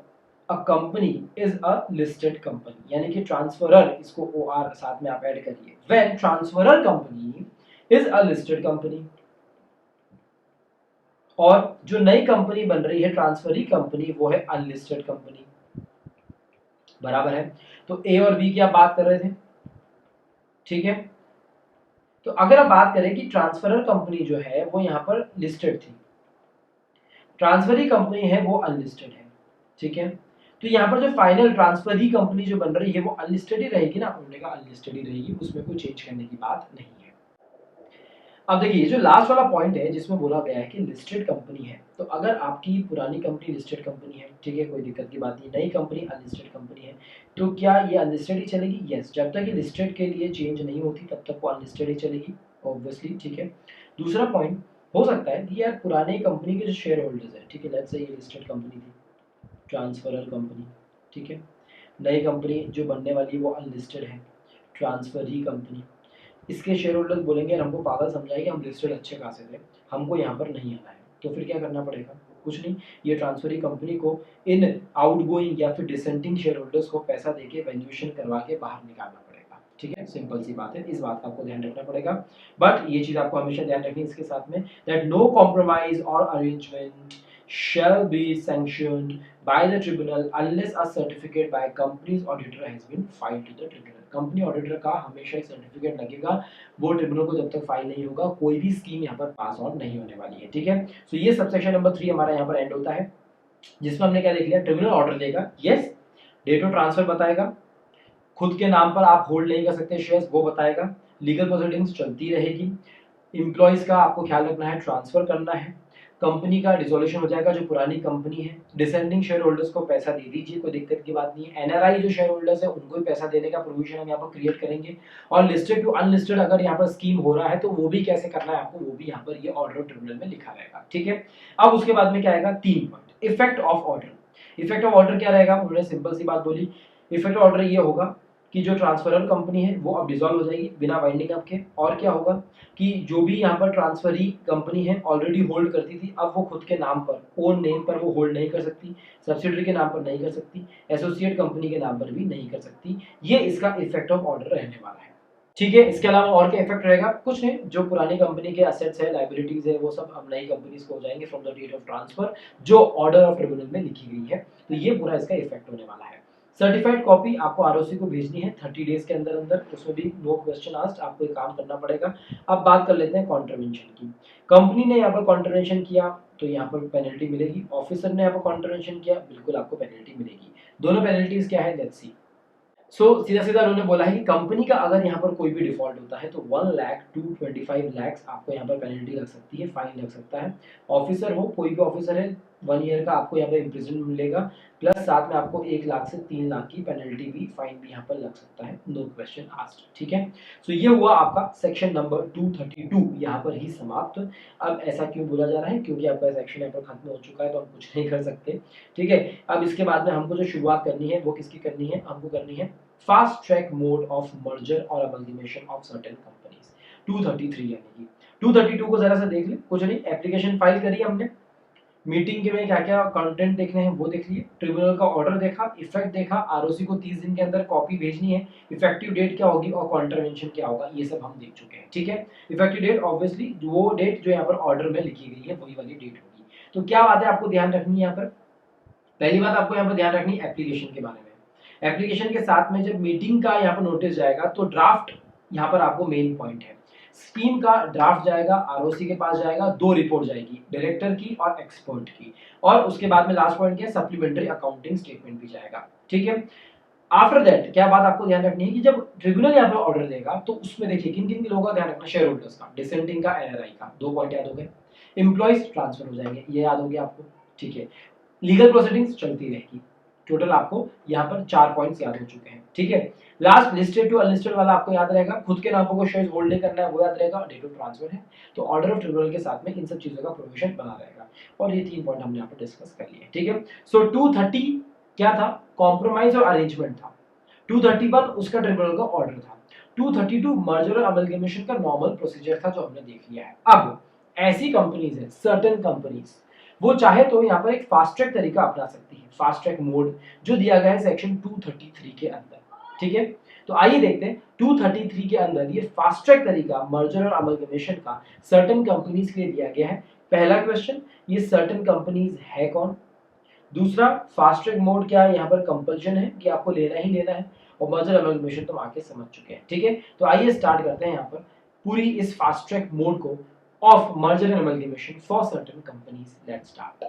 a company is a listed company, यानी कि ट्रांसफरर, इसको OR साथ में आप ऐड करिए, when transferor company is a listed company, और जो नई कंपनी बन रही है ट्रांसफरी कंपनी वो है अनलिस्टेड कंपनी, बराबर है। तो ए और बी की आप बात कर रहे थे, ठीक है। तो अगर आप बात करें कि ट्रांसफरर कंपनी जो है वो यहाँ पर लिस्टेड थी, ट्रांसफरी कंपनी है वो अनलिस्टेड है, ठीक है। तो यहाँ पर जो फाइनल ट्रांसफरी कंपनी जो बन रही है वो अनलिस्टेड ही रहेगी ना, उन्होंने कहा अनलिस्टेड ही रहेगी, उसमें कोई चेंज करने की बात नहीं है। अब देखिए जो लास्ट वाला पॉइंट है जिसमें बोला गया है कि लिस्टेड कंपनी है, तो अगर आपकी पुरानी कंपनी लिस्टेड कंपनी है, ठीक है, कोई दिक्कत की बात नहीं, नई कंपनी अनलिस्टेड कंपनी है, तो क्या ये अनलिस्टेड ही चलेगी? यस, जब तक ये लिस्टेड के लिए चेंज नहीं होती तब तक वो अनलिस्टेड ही चलेगी ऑब्वियसली, ठीक है। दूसरा पॉइंट हो सकता है कि यार पुराने कंपनी के जो शेयर होल्डर्स है, ठीक है, लेट्स से ये लिस्टेड कंपनी थी, ट्रांसफरर कंपनी, ठीक है, नई कंपनी जो बनने वाली है वो अनलिस्टेड है, ट्रांसफरी कंपनी, इसके शेयर होल्डर्स बोलेंगे यार हमको पागल समझाइए, हम लिस्टेड अच्छे खासे थे, हमको यहाँ पर नहीं आना है, तो फिर क्या करना पड़ेगा? कुछ नहीं, ये ट्रांसफरी कंपनी को इन आउटगोइंग या फिर डिसेंटिंग शेयर होल्डर्स को पैसा देके वैल्यूएशन करवा के बाहर निकालना पड़ेगा, ठीक है, सिंपल सी बात है, इस बात का आपको ध्यान रखना पड़ेगा। बट ये चीज आपको हमेशा ध्यान रखनी है इसके साथ में, दैट नो कॉम्प्रोमाइज और arrangement shall be sanctioned by the tribunal unless a certificate by company's auditor has been filed to the tribunal। Company auditor का हमेशा एक सर्टिफिकेट लगेगा, वो ट्रिब्यूनल को जब तक फाइल नहीं होगा कोई भी स्कीम यहाँ पर पास ऑन नहीं होने वाली है, ठीक है। सो ये सबसेक्शन नंबर 3 हमारा यहाँ पर एंड होता है, जिसमें हमने क्या देख लिया? ट्रिब्यूनल ऑर्डर देगा, यस, डेट ऑफ ट्रांसफर बताएगा, खुद के नाम पर आप होल्ड नहीं कर सकते शेयर्स वो बताएगा, लीगल प्रोसीडिंग्स चलती रहेगी, एम्प्लॉइज का आपको ख्याल रखना है, ट्रांसफर करना है, कंपनी का डिसोल्यूशन हो जाएगा जो पुरानी कंपनी है, डिसेंडिंग शेयर होल्डर्स को पैसा दे दीजिए, कोई दिक्कत की बात नहीं है, एनआरआई जो शेयर होल्डर्स है उनको भी पैसा देने का प्रोविजन हम यहाँ पर क्रिएट करेंगे, और लिस्टेड टू अनलिस्टेड अगर यहाँ पर स्कीम हो रहा है तो वो भी कैसे करना है आपको, वो भी यहाँ पर ये ऑर्डर ऑफ ट्रिब्यूनल में लिखा रहेगा, ठीक है। अब उसके बाद में क्या आएगा? 3 point, effect of order. Effect of order क्या रहेगा? उन्होंने सिंपल सी बात बोली, इफेक्ट ऑफ ऑर्डर ये होगा कि जो ट्रांसफरर कंपनी है वो अब डिसॉल्व हो जाएगी बिना वाइंडिंग अप के, और क्या होगा कि जो भी यहाँ पर ट्रांसफरी कंपनी है ऑलरेडी होल्ड करती थी, अब वो खुद के नाम पर, ओन नेम पर वो होल्ड नहीं कर सकती, सब्सिडरी के नाम पर नहीं कर सकती, एसोसिएट कंपनी के नाम पर भी नहीं कर सकती, ये इसका इफेक्ट ऑफ ऑर्डर रहने वाला है, ठीक है। इसके अलावा और क्या इफेक्ट रहेगा? कुछ नहीं, जो पुरानी कंपनी के एसेट्स है, लायबिलिटीज है, वो सब अब नई कंपनीज को हो जाएंगे from the date of transfer जो ऑर्डर ऑफ ट्रिब्यूनल में लिखी गई है, तो ये पूरा इसका इफेक्ट होने वाला है। सर्टिफाइड कॉपी आपको आरओसी को भेजनी है 30 डेज के अंदर अंदर, उसमें भी नो क्वेश्चन आस्क्ड, आपको एक काम करना पड़ेगा। अब बात कर लेते हैं कॉन्ट्रवेंशन की। कंपनी ने यहाँ पर कॉन्ट्रवेंशन किया तो यहाँ पर पेनल्टी मिलेगी, ऑफिसर ने यहाँ पर कॉन्ट्रवेंशन किया, बिल्कुल आपको पेनल्टी मिलेगी। दोनों पेनल्टीज क्या है, लेट्स सी। सीधा सीधा उन्होंने बोला है कि कंपनी का अगर यहाँ पर कोई भी डिफॉल्ट होता है तो 1 लाख टू 25 लाख आपको यहाँ पर पेनल्टी लग सकती है, फाइन लग सकता है। ऑफिसर हो, कोई भी ऑफिसर है, 1 ईयर का आपको यहाँ पर इम्प्रिजनमेंट मिलेगा, प्लस साथ में आपको 1 लाख से 3 लाख की पेनल्टी भी, फाइन भी यहाँ पर लग सकता है, नो क्वेश्चन आस्क्ड, ठीक है। सो ये हुआ आपका सेक्शन नंबर 232 यहाँ पर ही समाप्त। अब ऐसा क्यों बोला जा रहा है? क्योंकि आपका सेक्शन यहाँ पर खत्म हो चुका है तो हम कुछ नहीं कर सकते, ठीक है। अब इसके बाद में हमको जो शुरुआत करनी है वो किसकी करनी है? हमको करनी है fast track mode of merger और अमलगमेशन ऑफ सर्टेन कंपनीज, 233 यानी कि 232 को जरा सा देख ले। कुछ नहीं, एप्लीकेशन फाइल करी हमने, मीटिंग के में क्या क्या कंटेंट देखने हैं वो देख लिए, ट्रिब्यूनल का ऑर्डर देखा, इफेक्ट देखा, आरओसी को 30 दिन के अंदर कॉपी भेजनी है, इफेक्टिव डेट क्या होगी और कॉन्ट्रवेंशन क्या होगा, ये सब हम देख चुके हैं, ठीक है। इफेक्टिव डेट ऑब्वियसली वो डेट जो यहाँ पर ऑर्डर में लिखी गई है वही वाली डेट होगी। तो क्या बात है आपको ध्यान रखनी है यहाँ पर? पहली बात आपको यहाँ पर ध्यान रखनी है एप्लीकेशन के बारे में। एप्लीकेशन के साथ में जब मीटिंग का यहाँ पर नोटिस जाएगा तो ड्राफ्ट यहाँ पर आपको मेन पॉइंट है, स्कीम का ड्राफ्ट जाएगा, आरओसी के पास जाएगा, 2 रिपोर्ट जाएगी, डायरेक्टर की और एक्सपर्ट की, और उसके बाद में लास्ट पॉइंट क्या है, सप्लीमेंट्री अकाउंटिंग स्टेटमेंट भी जाएगा, ठीक है। आफ्टर दैट क्या बात आपको ध्यान रखनी है कि जब ट्रिब्यूनल यहाँ पर ऑर्डर देगा तो उसमें देखिए किन किन लोगों का ध्यान रखना, शेयर होल्डर्स का, डिसेंटिंग का, एनआरआई का, 2 पॉइंट याद हो गए, एम्प्लॉइज ट्रांसफर हो जाएंगे, ये याद हो गया आपको, ठीक है। लीगल प्रोसीडिंग्स चलती रहेगी, टोटल आपको यहाँ पर 4 पॉइंट्स याद हो चुके हैं, ठीक है। लास्ट लिस्टेड टू अनलिस्टेड वाला आपको याद रहेगा, खुद के नामों को शेयर होल्ड नहीं करना है वो याद रहेगा, डेट ऑफ ट्रांसफर है तो ऑर्डर ऑफ ट्रिब्यूनल के साथ में इन सब चीजों का प्रोविजन बना रहेगा, और ये 3 पॉइंट हमने यहाँ पर डिस्कस कर लिए, ठीक है। सो 230 क्या था? कॉम्प्रोमाइज और अरेंजमेंट था। 231 उसका ट्रिब्यूनल का ऑर्डर था। 232 मर्जर और अमलगमेशन का नॉर्मल प्रोसीजर था जो हमने देख लिया है। अब ऐसी कंपनीज है, सर्टेन कंपनीज, वो चाहे तो यहाँ पर एक फास्ट ट्रैक तरीका अपना सकती है, फास्ट ट्रैक मोड जो दिया गया है सेक्शन 233 के अंदर, ठीक है। तो आइए देखते हैं 233 के अंदर ये फास्ट ट्रैक तरीका मर्जर और अमलगमेशन का सर्टेन कंपनीज के लिए दिया गया है। पहला क्वेश्चन, ये सर्टेन कंपनीज है कौन? दूसरा, फास्ट ट्रैक मोड क्या है, यहाँ पर कंपल्शन है कि आपको लेना ही लेना है, और मर्जर अमलगमेशन तो आके समझ चुके हैं, ठीक है। तो आइए स्टार्ट करते हैं यहाँ पर पूरी इस फास्ट ट्रैक मोड को of merger and amalgamation for certain companies. Let's start.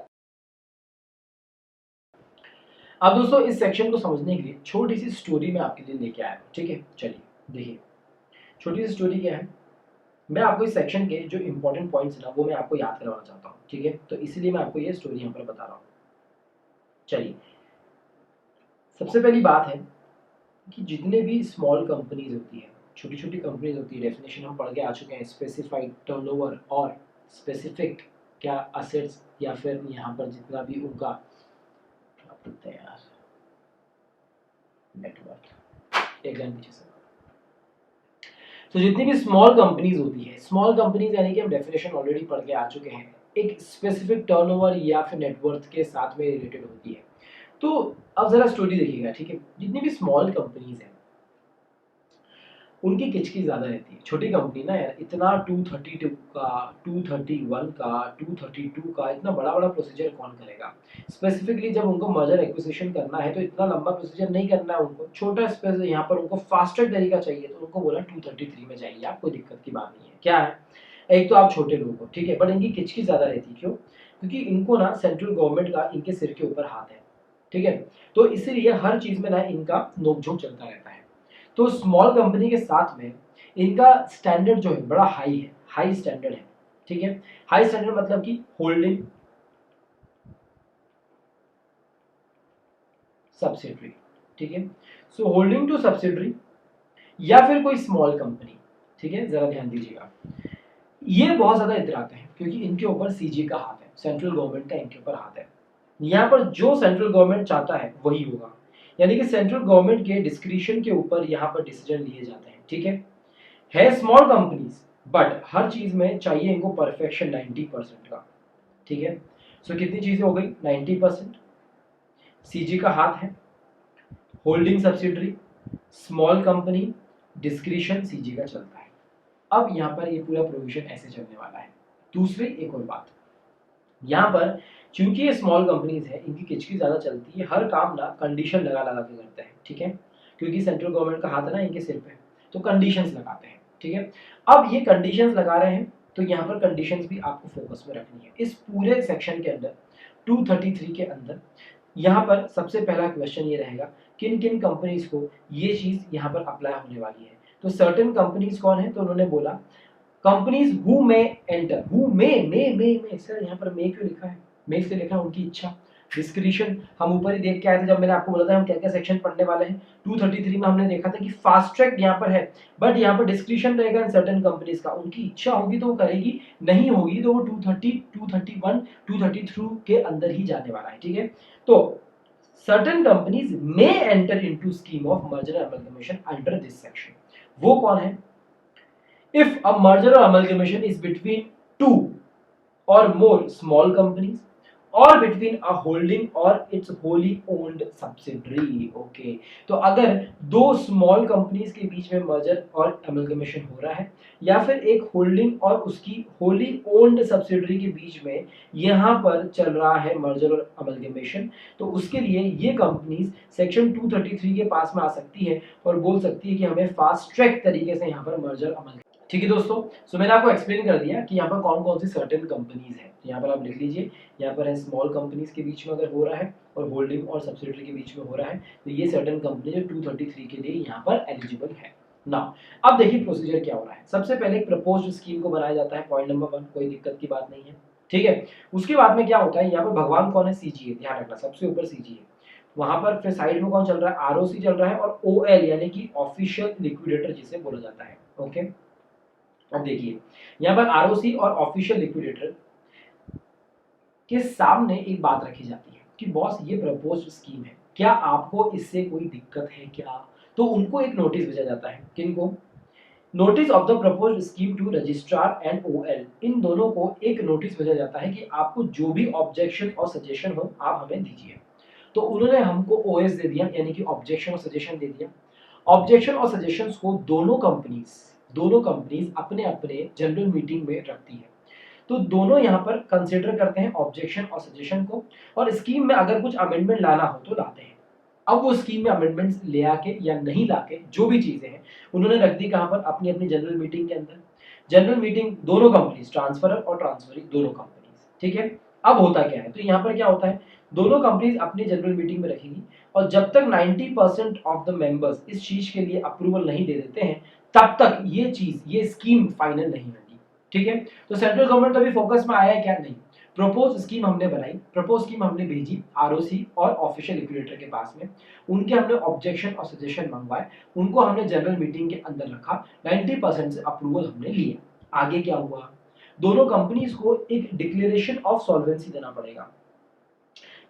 अब दोस्तों इस सेक्शन को समझने के लिए छोटी सी स्टोरी मैं आपके लिए लेके आया हूँ, ठीक है। चलिए देखिए, छोटी सी स्टोरी क्या है, मैं आपको इस सेक्शन के जो इंपॉर्टेंट पॉइंट्स है ना वो मैं आपको याद करवाना चाहता हूँ, ठीक है। तो इसलिए मैं आपको ये स्टोरी यहाँ पर बता रहा हूँ। चलिए, सबसे पहली बात है कि जितने भी स्मॉल कंपनीज होती है, छोटी छोटी कंपनीज होती है, डेफिनेशन हम पढ़ के आ चुके हैं, स्पेसिफाइड टर्नओवर और स्पेसिफिक क्या असेट्स, या फिर यहाँ पर जितना भी उनका क्या बोलते हैं यार, नेटवर्क, एक लाइन पीछे से। तो जितनी भी स्मॉल कंपनीज होती है, स्मॉल कंपनीज यानी कि हम डेफिनेशन ऑलरेडी पढ़ के आ चुके हैं, एक स्पेसिफिक टर्नओवर या फिर नेटवर्थ के साथ में रिलेटेड होती है। तो अब जरा स्टोरी देखिएगा, ठीक है। जितनी भी स्मॉल कंपनीज हैं उनकी किचकी ज़्यादा रहती है। छोटी कंपनी ना यार, इतना 232 का, 231 का, 232 का इतना बड़ा बड़ा प्रोसीजर कौन करेगा। स्पेसिफिकली जब उनको मर्जर एक्विजिशन करना है तो इतना लंबा प्रोसीजर नहीं करना है उनको, छोटा स्पेस यहाँ पर उनको फास्टर तरीका चाहिए, तो उनको बोला 233 में जाइए, आप कोई दिक्कत की बात नहीं है। क्या है, एक तो आप छोटे लोग हो, ठीक है, बट इनकी किचकी ज़्यादा रहती है। क्यों? क्योंकि इनको ना सेंट्रल गवर्नमेंट का इनके सिर के ऊपर हाथ है, ठीक है। तो इसीलिए हर चीज़ में ना इनका नोकझोंक चलता रहता है। तो स्मॉल कंपनी के साथ में इनका स्टैंडर्ड जो है बड़ा हाई है, हाई स्टैंडर्ड है, ठीक है। हाई स्टैंडर्ड मतलब कि होल्डिंग सब्सिडरी, ठीक है। सो होल्डिंग टू सब्सिडरी या फिर कोई स्मॉल कंपनी, ठीक है, जरा ध्यान दीजिएगा, ये बहुत ज्यादा इतराते हैं क्योंकि इनके ऊपर सीजी का हाथ है, सेंट्रल गवर्नमेंट का इनके ऊपर हाथ है। यहाँ पर जो सेंट्रल गवर्नमेंट चाहता है वही होगा, यानी कि सेंट्रल गवर्नमेंट के डिस्क्रिशन के ऊपर यहाँ पर डिसीजन लिए जाते हैं, ठीक है स्मॉल कंपनीज, बट हर चीज में चाहिए इनको परफेक्शन 90% का, ठीक है। सो कितनी चीजें हो गई, 90%, सीजी का हाथ है, holding subsidiary, small company, discretion CG का चलता है। अब यहाँ पर ये पूरा प्रोविजन ऐसे चलने वाला है। दूसरी एक और बात, यहाँ पर चूंकि ये स्मॉल कंपनीज है, इनकी किचकी ज्यादा चलती है, हर काम ना कंडीशन लगा लगा के करते हैं, ठीक है, क्योंकि सेंट्रल गवर्नमेंट का हाथ है ना इनके सिर पे, तो कंडीशंस लगाते हैं, ठीक है। अब ये कंडीशंस लगा रहे हैं तो यहाँ पर कंडीशंस भी आपको फोकस में रखनी है। इस पूरे सेक्शन के अंदर 233 के अंदर यहाँ पर सबसे पहला क्वेश्चन ये रहेगा, किन किन कंपनीज को ये चीज यहाँ पर अप्लाई होने वाली है। तो सर्टेन कंपनीज कौन है, तो उन्होंने बोला companies who may enter, who may sir, यहाँ पर मे क्यों लिखा है, मे से लिखा है उनकी इच्छा। डिस्क्रिशन हम ऊपर ही देख के आए थे जब मैंने आपको बोला था हम क्या क्या सेक्शन पढ़ने वाले हैं। 233 में हमने देखा था कि फास्ट ट्रैक यहाँ पर है, बट यहाँ पर डिस्क्रिशन रहेगा इन सर्टेन कंपनीज का, उनकी इच्छा होगी तो वो करेगी, नहीं होगी तो वो 230, 231, 233 के अंदर ही जाने वाला है, ठीक है। तो certain companies may enter into scheme of merger and amalgamation under this section। वो कौन है, if a merger or amalgamation is between two or more small companies or between a holding or its wholly owned subsidiary, okay। तो अगर दो स्मॉल कंपनीज के बीच में मर्जर और अमलगमेशन हो रहा है या फिर एक होल्डिंग और उसकी होली ओन्ड सब्सिडरी के बीच में यहाँ पर चल रहा है मर्जर और अमलगमेशन, तो उसके लिए ये कंपनीज सेक्शन 233 के पास में आ सकती है और बोल सकती है कि हमें फास्ट ट्रैक तरीके से यहाँ पर मर्जर अमल, ठीक है दोस्तों। सो मैंने आपको एक्सप्लेन कर दिया कि यहाँ पर कौन कौन सी सर्टेन कंपनीज है, यहाँ पर आप लिख लीजिए, यहाँ पर है स्मॉल कंपनीज के बीच में अगर हो रहा है और होल्डिंग और सब्सिडरी के बीच में हो रहा है तो ये सर्टेन कंपनी जो 233 के लिए यहाँ पर एलिजिबल है ना। अब देखिए प्रोसीजर क्या हो रहा है। सबसे पहले एक प्रपोज्ड स्कीम को बनाया जाता है, पॉइंट नंबर 1, कोई दिक्कत की बात नहीं है, ठीक है। उसके बाद में क्या होता है, यहाँ पर भगवान कौन है, सीजी है, ध्यान रखना सबसे ऊपर सीजी है, वहां पर फिर साइड में कौन चल रहा है, आरओसी चल रहा है, और ओएल यानी कि ऑफिशियल लिक्विडेटर जिसे बोला जाता है, ओके। अब देखिए यहाँ पर आरओसी और ऑफिशियल लिक्विडेटर के सामने एक बात रखी जाती है कि बॉस ये प्रपोज्ड स्कीम है, क्या आपको इससे कोई दिक्कत है क्या। तो उनको एक नोटिस भेजा जाता है, किनको, notice of the proposed scheme to registrar and OL, इन दोनों को एक नोटिस भेजा जाता है कि आपको जो भी ऑब्जेक्शन और सजेशन हो आप हमें दीजिए। तो उन्होंने हमको ओएस दे दिया, यानी कि ऑब्जेक्शन और सजेशन दे दिया। ऑब्जेक्शन और सजेशंस को दोनों कंपनीज अपने अपने जनरल मीटिंग में रखती है, तो दोनों यहाँ पर कंसिडर करते हैं ऑब्जेक्शन और सजेशन को, और स्कीम में अगर कुछ अमेंडमेंट लाना हो तो लाते हैं। अब वो स्कीम में अमेंडमेंट्स ले आके या नहीं लाके जो भी चीजें हैं उन्होंने रख दी कहाँ पर, अपनी अपनी जनरल मीटिंग के अंदर। जनरल मीटिंग दोनों कंपनीज, ट्रांसफरर और ट्रांसफरी दोनों कंपनीज, ठीक है। अब होता क्या है, तो यहाँ पर क्या होता है, दोनों कंपनीज अपनी जनरल मीटिंग में रखेगी और जब तक 90% ऑफ द मेंबर्स इस चीज के लिए अप्रूवल नहीं दे देते हैं तब तक ये चीज, ये स्कीम फाइनल नहीं होगी। ठीक है, तो सेंट्रल गवर्नमेंट अभी फोकस में आया है क्या? नहीं। प्रपोज स्कीम हमने बनाई, प्रपोज स्कीम हमने भेजी आरओसी और ऑफिशियल लिक्विडेटर के पास में, उनके हमने ऑब्जेक्शन और सजेशन मंगवाए, उनको हमने जनरल मीटिंग के अंदर रखा, 90% से अप्रूवल हमने लिया। आगे क्या हुआ? दोनों कंपनीज को एक डिक्लेरेशन ऑफ सॉल्वेंसी देना पड़ेगा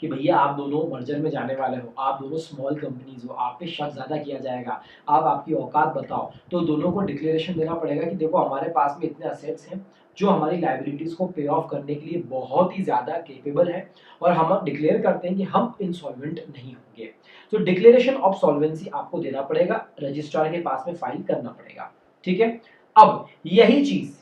कि भैया आप दोनों मर्जर में जाने वाले हो, आप दोनों स्मॉल कंपनीज हो, आप पे शक ज्यादा किया जाएगा, आप आपकी औकात बताओ। तो दोनों को डिक्लेरेशन देना पड़ेगा कि देखो हमारे पास में इतने असेट्स हैं जो हमारी लाइबिलिटीज को पे ऑफ करने के लिए बहुत ही ज्यादा केपेबल है, और हम डिक्लेयर करते हैं कि हम इंसॉल्वेंट नहीं होंगे। तो डिक्लेरेशन ऑफ सॉल्वेंसी आपको देना पड़ेगा, रजिस्ट्रार के पास में फाइल करना पड़ेगा। ठीक है, अब यही चीज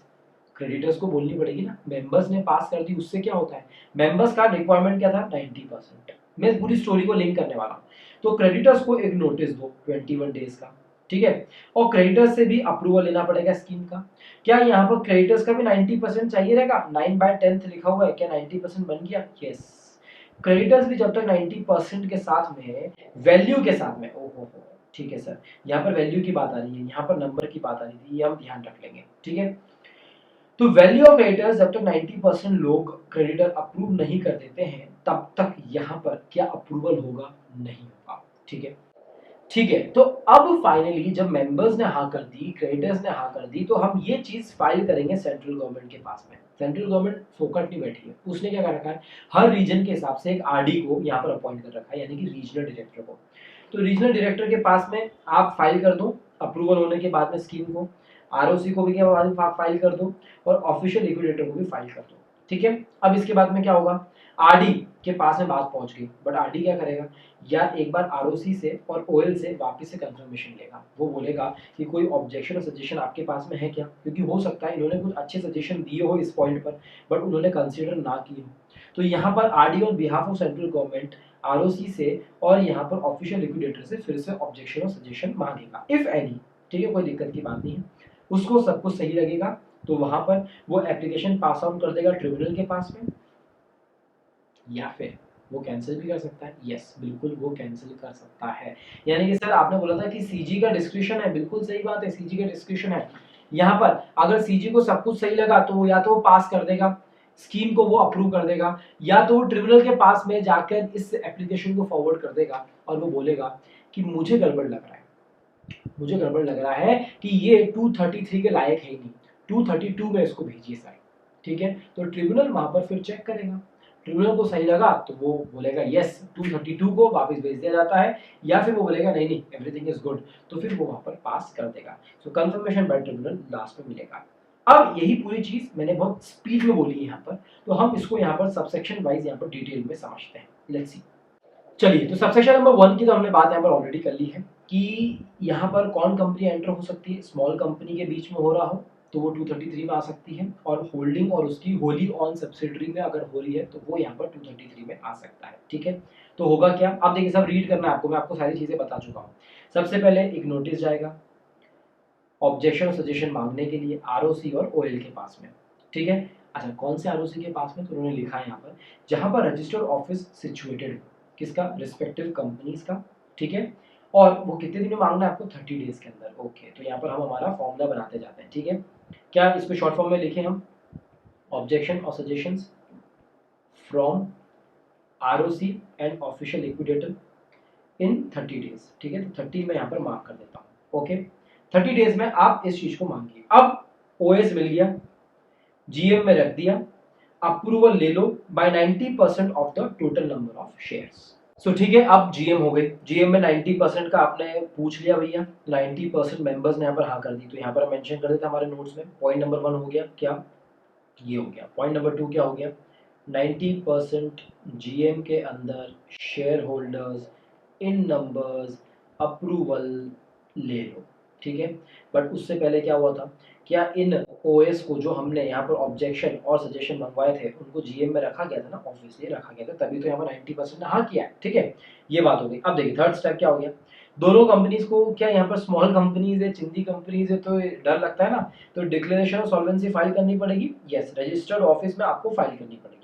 क्रेडिटर्स को बोलनी पड़ेगी ना। मेंबर्स ने पास कर दी, उससे क्या होता है? मेंबर्स का रिक्वायरमेंट क्या था? 90%। मैं इस पूरी स्टोरी को लिंक करने वाला हूँ। तो क्रेडिटर्स को एक नोटिस दो 21 डेज का, ठीक है, और क्रेडिटर्स से भी अप्रूवल लेना पड़ेगा स्कीम का। क्या यहाँ पर क्रेडिटर्स का भी 90% चाहिए रहेगा? 9/10 लिखा हुआ है, क्या 90% बन गया? यस। क्रेडिटर्स भी जब तक 90% के साथ में, वैल्यू के साथ में, ओहो, ठीक है सर, यहाँ पर वैल्यू की बात आ रही है, यहाँ पर नंबर की बात आ रही थी, ये हम ध्यान रख लेंगे। ठीक है, तो वैल्यू ऑफ क्रेडिटर्स जब तक 90% लोग क्रेडिटर अप्रूव नहीं कर देते हैं, तब तक यहाँ पर क्या अप्रूवल होगा? नहीं होगा। ठीक है, ठीक है, तो अब फाइनली जब मेंबर्स ने हाँ कर दी, क्रेडिटर्स ने हाँ कर दी, तो हम ये चीज फाइल करेंगे सेंट्रल गवर्नमेंट के पास में। सेंट्रल गवर्नमेंट फोकट नहीं बैठी है, उसने क्या कर रखा है, हर रीजन के हिसाब से एक आरडी को यहाँ पर अपॉइंट कर रखा है, यानी कि रीजनल डायरेक्टर को। तो रीजनल डायरेक्टर के पास में आप फाइल कर दो अप्रूवल होने के बाद में स्कीम को, आरओसी को भी क्या फाइल कर दो, और ऑफिशियल लिक्विडेटर को भी फाइल कर दो। ठीक है, अब इसके बाद में क्या होगा? आरडी के पास में बात पहुंच गई, बट आरडी क्या करेगा? या एक बार आरओसी से और ओएल से वापस से कंफर्मेशन लेगा। वो बोलेगा कि कोई ऑब्जेक्शन और सजेशन आपके पास में है क्या, क्योंकि हो सकता है इन्होंने कुछ अच्छे सजेशन दिए हो इस पॉइंट पर, बट उन्होंने कंसीडर ना किए हो। तो यहाँ पर RD on behalf of central government ROC से और यहाँ पर ऑफिशियल लिक्विडेटर से फिर से ऑब्जेक्शन और सजेशन मांगेगा, इफ एनी। ठीक है, कोई दिक्कत की बात नहीं है, उसको सब कुछ सही लगेगा तो वहां पर वो एप्लीकेशन पास ऑन कर देगा ट्रिब्यूनल के पास में, या फिर वो कैंसिल भी कर सकता है। यस, बिल्कुल वो कैंसिल कर सकता है। यानी कि सर आपने बोला था कि सीजी का डिस्क्रिप्शन है, बिल्कुल सही बात है, सीजी का डिस्क्रिप्शन है। यहाँ पर अगर सीजी को सब कुछ सही लगा तो या तो वो पास कर देगा स्कीम को, वो अप्रूव कर देगा, या तो वो ट्रिब्यूनल के पास में जाकर इस एप्लीकेशन को फॉरवर्ड कर देगा और वो बोलेगा कि मुझे गड़बड़ लग रहा है, मुझे गड़बड़ लग रहा है कि ये 233 के लायक है ही नहीं, 232 में इसको भेजिए सर। ठीक है, तो ट्रिब्यूनल वहां पर फिर चेक करेगा, ट्रिब्यूनल को सही लगा तो वो बोलेगा यस 232 को वापस भेज दिया जाता है, या फिर वो बोलेगा नहीं नहीं एवरीथिंग इज गुड, तो फिर वो वहां पर पास कर देगा। सो कंफर्मेशन बाय ट्रिब्यूनल लास्ट में मिलेगा। अब यही पूरी चीज मैंने बहुत स्पीड में बोली है यहाँ पर, तो हम इसको यहाँ पर सबसेक्शन वाइज यहाँ पर डिटेल में समझते हैं। Let's see. चलिए, तो सबसेक्शन नंबर 1 की तो हमने बात यहाँ पर ऑलरेडी कर ली है कि यहाँ पर कौन कंपनी एंटर हो सकती है। स्मॉल कंपनी के बीच में हो रहा हो तो वो 233 में आ सकती है, और होल्डिंग और उसकी होली ऑन सब्सिडरी में अगर हो रही है तो वो यहाँ पर 233 में आ सकता है। ठीक है, तो होगा क्या? अब देखिए, सब रीड करना है आपको, मैं आपको सारी चीजें बता चुका हूँ। सबसे पहले एक नोटिस जाएगा ऑब्जेक्शन और सजेशन मांगने के लिए आरओसी और ओएल के पास में। ठीक है, अच्छा कौन से आरओसी के पास में? तो उन्होंने लिखा है यहाँ पर जहां पर रजिस्टर्ड ऑफिस सिचुएटेड है, किसका? रिस्पेक्टिव कंपनीज का। ठीक है, और वो कितने दिन में मांगना है आपको? 30 डेज के अंदर। ओके, तो यहाँ पर हम हमारा फॉर्मूला बनाते जाते हैं। ठीक है, क्या इसको शॉर्ट फॉर्म में लिखे हम? ऑब्जेक्शन और suggestions from ROC and official liquidator in 30 days. ठीक है, तो 30 में यहाँ पर मार्क कर देता हूँ। ओके, 30 डेज में आप इस चीज को मांगिए। अब ओएस मिल गया, जीएम में रख दिया, अप्रूवल ले लो by 90% of the total number of shares. So ठीक है, अब जीएम हो गई, जीएम में 90% का आपने पूछ लिया भैया, 90% मेंबर्स ने यहाँ पर हाँ कर दी, तो यहाँ पर मेंशन कर देते हमारे नोट्स में। पॉइंट नंबर 1 हो गया क्या? ये हो गया। पॉइंट नंबर 2 क्या हो गया? 90% जीएम के अंदर share holders in numbers approval ले लो। ठीक है, बट उससे पहले क्या हुआ था? क्या इन ओएस को जो हमने यहाँ पर ऑब्जेक्शन और सजेशन मंगवाए थे उनको जीएम में रखा गया था ना? ऑब्वियसली रखा गया था, तभी तो यहाँ पर 90% ने हाँ किया है। ठीक है, ये बात हो गई। अब देखिए थर्ड स्टेप क्या हो गया? दोनों कंपनीज को, क्या यहाँ पर स्मॉल कंपनीज है, चिंदी कंपनीज है, तो डर लगता है ना, तो डिक्लेरेशन ऑफ सॉल्वेंसी फाइल करनी पड़ेगी। यस, रजिस्टर्ड ऑफिस में आपको फाइल करनी पड़ेगी।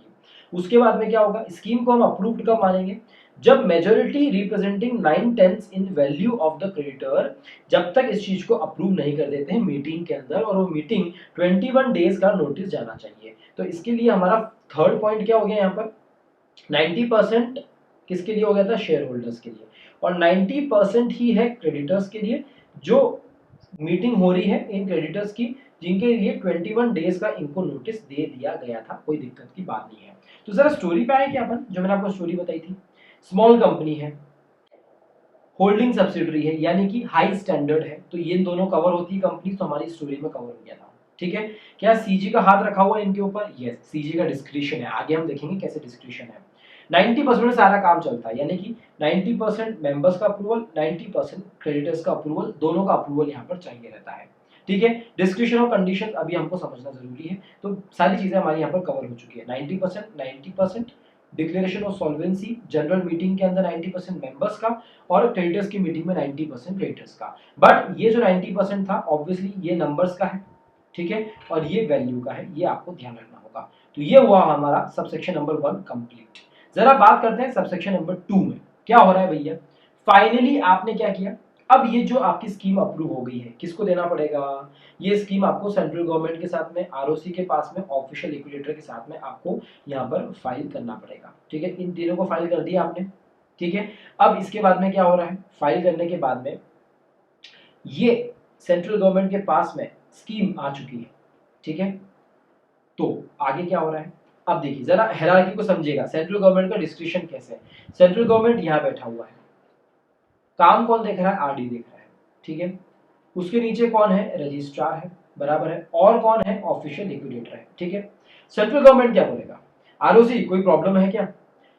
उसके बाद में क्या होगा? स्कीम को हम अप्रूव्ड कब मानेंगे? जब majority representing 9/10 in value of the creditor, जब तक इस चीज को अप्रूव नहीं कर देते हैं मीटिंग के अंदर, और वो मीटिंग 21 डेज का नोटिस जाना चाहिए। तो इसके लिए हमारा थर्ड पॉइंट क्या हो गया यहाँ पर, 90% किसके लिए हो गया था, शेयर होल्डर्स के लिए, और 90% ही है क्रेडिटर्स के लिए, जो मीटिंग हो रही है इन क्रेडिटर्स की, जिनके लिए 21 डेज का इनको नोटिस दे दिया गया था, कोई दिक्कत की बात नहीं है। तो जरा स्टोरी पे आए क्या अपन, जो मैंने आपको स्टोरी बताई थी, स्मॉल कंपनी है, होल्डिंग सब्सिडरी है, यानी कि हाई स्टैंडर्ड है, तो ये दोनों कवर होती है कंपनी, तो हमारी स्टोरी में कवर हो गया था। ठीक है, क्या सीजी का हाथ रखा हुआ है इनके ऊपर, यस, सीजी का डिस्क्रिप्शन है, आगे हम देखेंगे कैसे डिस्क्रिप्शन है। 90% में सारा काम चलता है, यानी कि 90% मेंबर्स का अप्रूवल, 90% क्रेडिटर्स का अप्रूवल, दोनों का अप्रूवल यहाँ पर चाहिए रहता है। ठीक है, डिस्क्रिप्शन और कंडीशन अभी हमको समझना जरूरी है, तो सारी चीजें हमारी यहाँ पर कवर हो चुकी है। 90% declaration of solvency general meeting के अंदर 90% मेंबर्स का, और क्रेडिटर्स की मीटिंग में 90% क्रेडिटर्स का। बट ये जो 90% था ऑब्वियसली ये नंबर्स का है, ठीक है, और ये वैल्यू का है, ये आपको ध्यान रखना होगा। तो ये हुआ हमारा सबसेक्शन नंबर 1 कंप्लीट। जरा बात करते हैं सबसेक्शन नंबर 2 में क्या हो रहा है भैया। फाइनली आपने क्या किया, अब ये जो आपकी स्कीम अप्रूव हो गई है, किसको देना पड़ेगा, ये स्कीम आपको सेंट्रल गवर्नमेंट के साथ में, आरओसी के पास में, ऑफिशियल लिक्विडेटर के साथ में आपको यहाँ पर फाइल करना पड़ेगा। ठीक है, इन तीनों को फाइल कर दिया आपने। ठीक है, अब इसके बाद में क्या हो रहा है, फाइल करने के बाद में ये सेंट्रल गवर्नमेंट के पास में स्कीम आ चुकी है। ठीक है, तो आगे क्या हो रहा है, अब देखिए जरा हायरार्की को समझिएगा, सेंट्रल गवर्नमेंट का डिस्क्रिप्शन कैसे है। सेंट्रल गवर्नमेंट यहाँ बैठा हुआ है, काम कौन देख रहा है, आरडी देख रहा है। ठीक है, उसके नीचे कौन है, रजिस्ट्रार है, बराबर है, और कौन है, ऑफिशियल लिक्विडेटर है। ठीक है, सेंट्रल गवर्नमेंट क्या बोलेगा, आरओसी कोई प्रॉब्लम है क्या,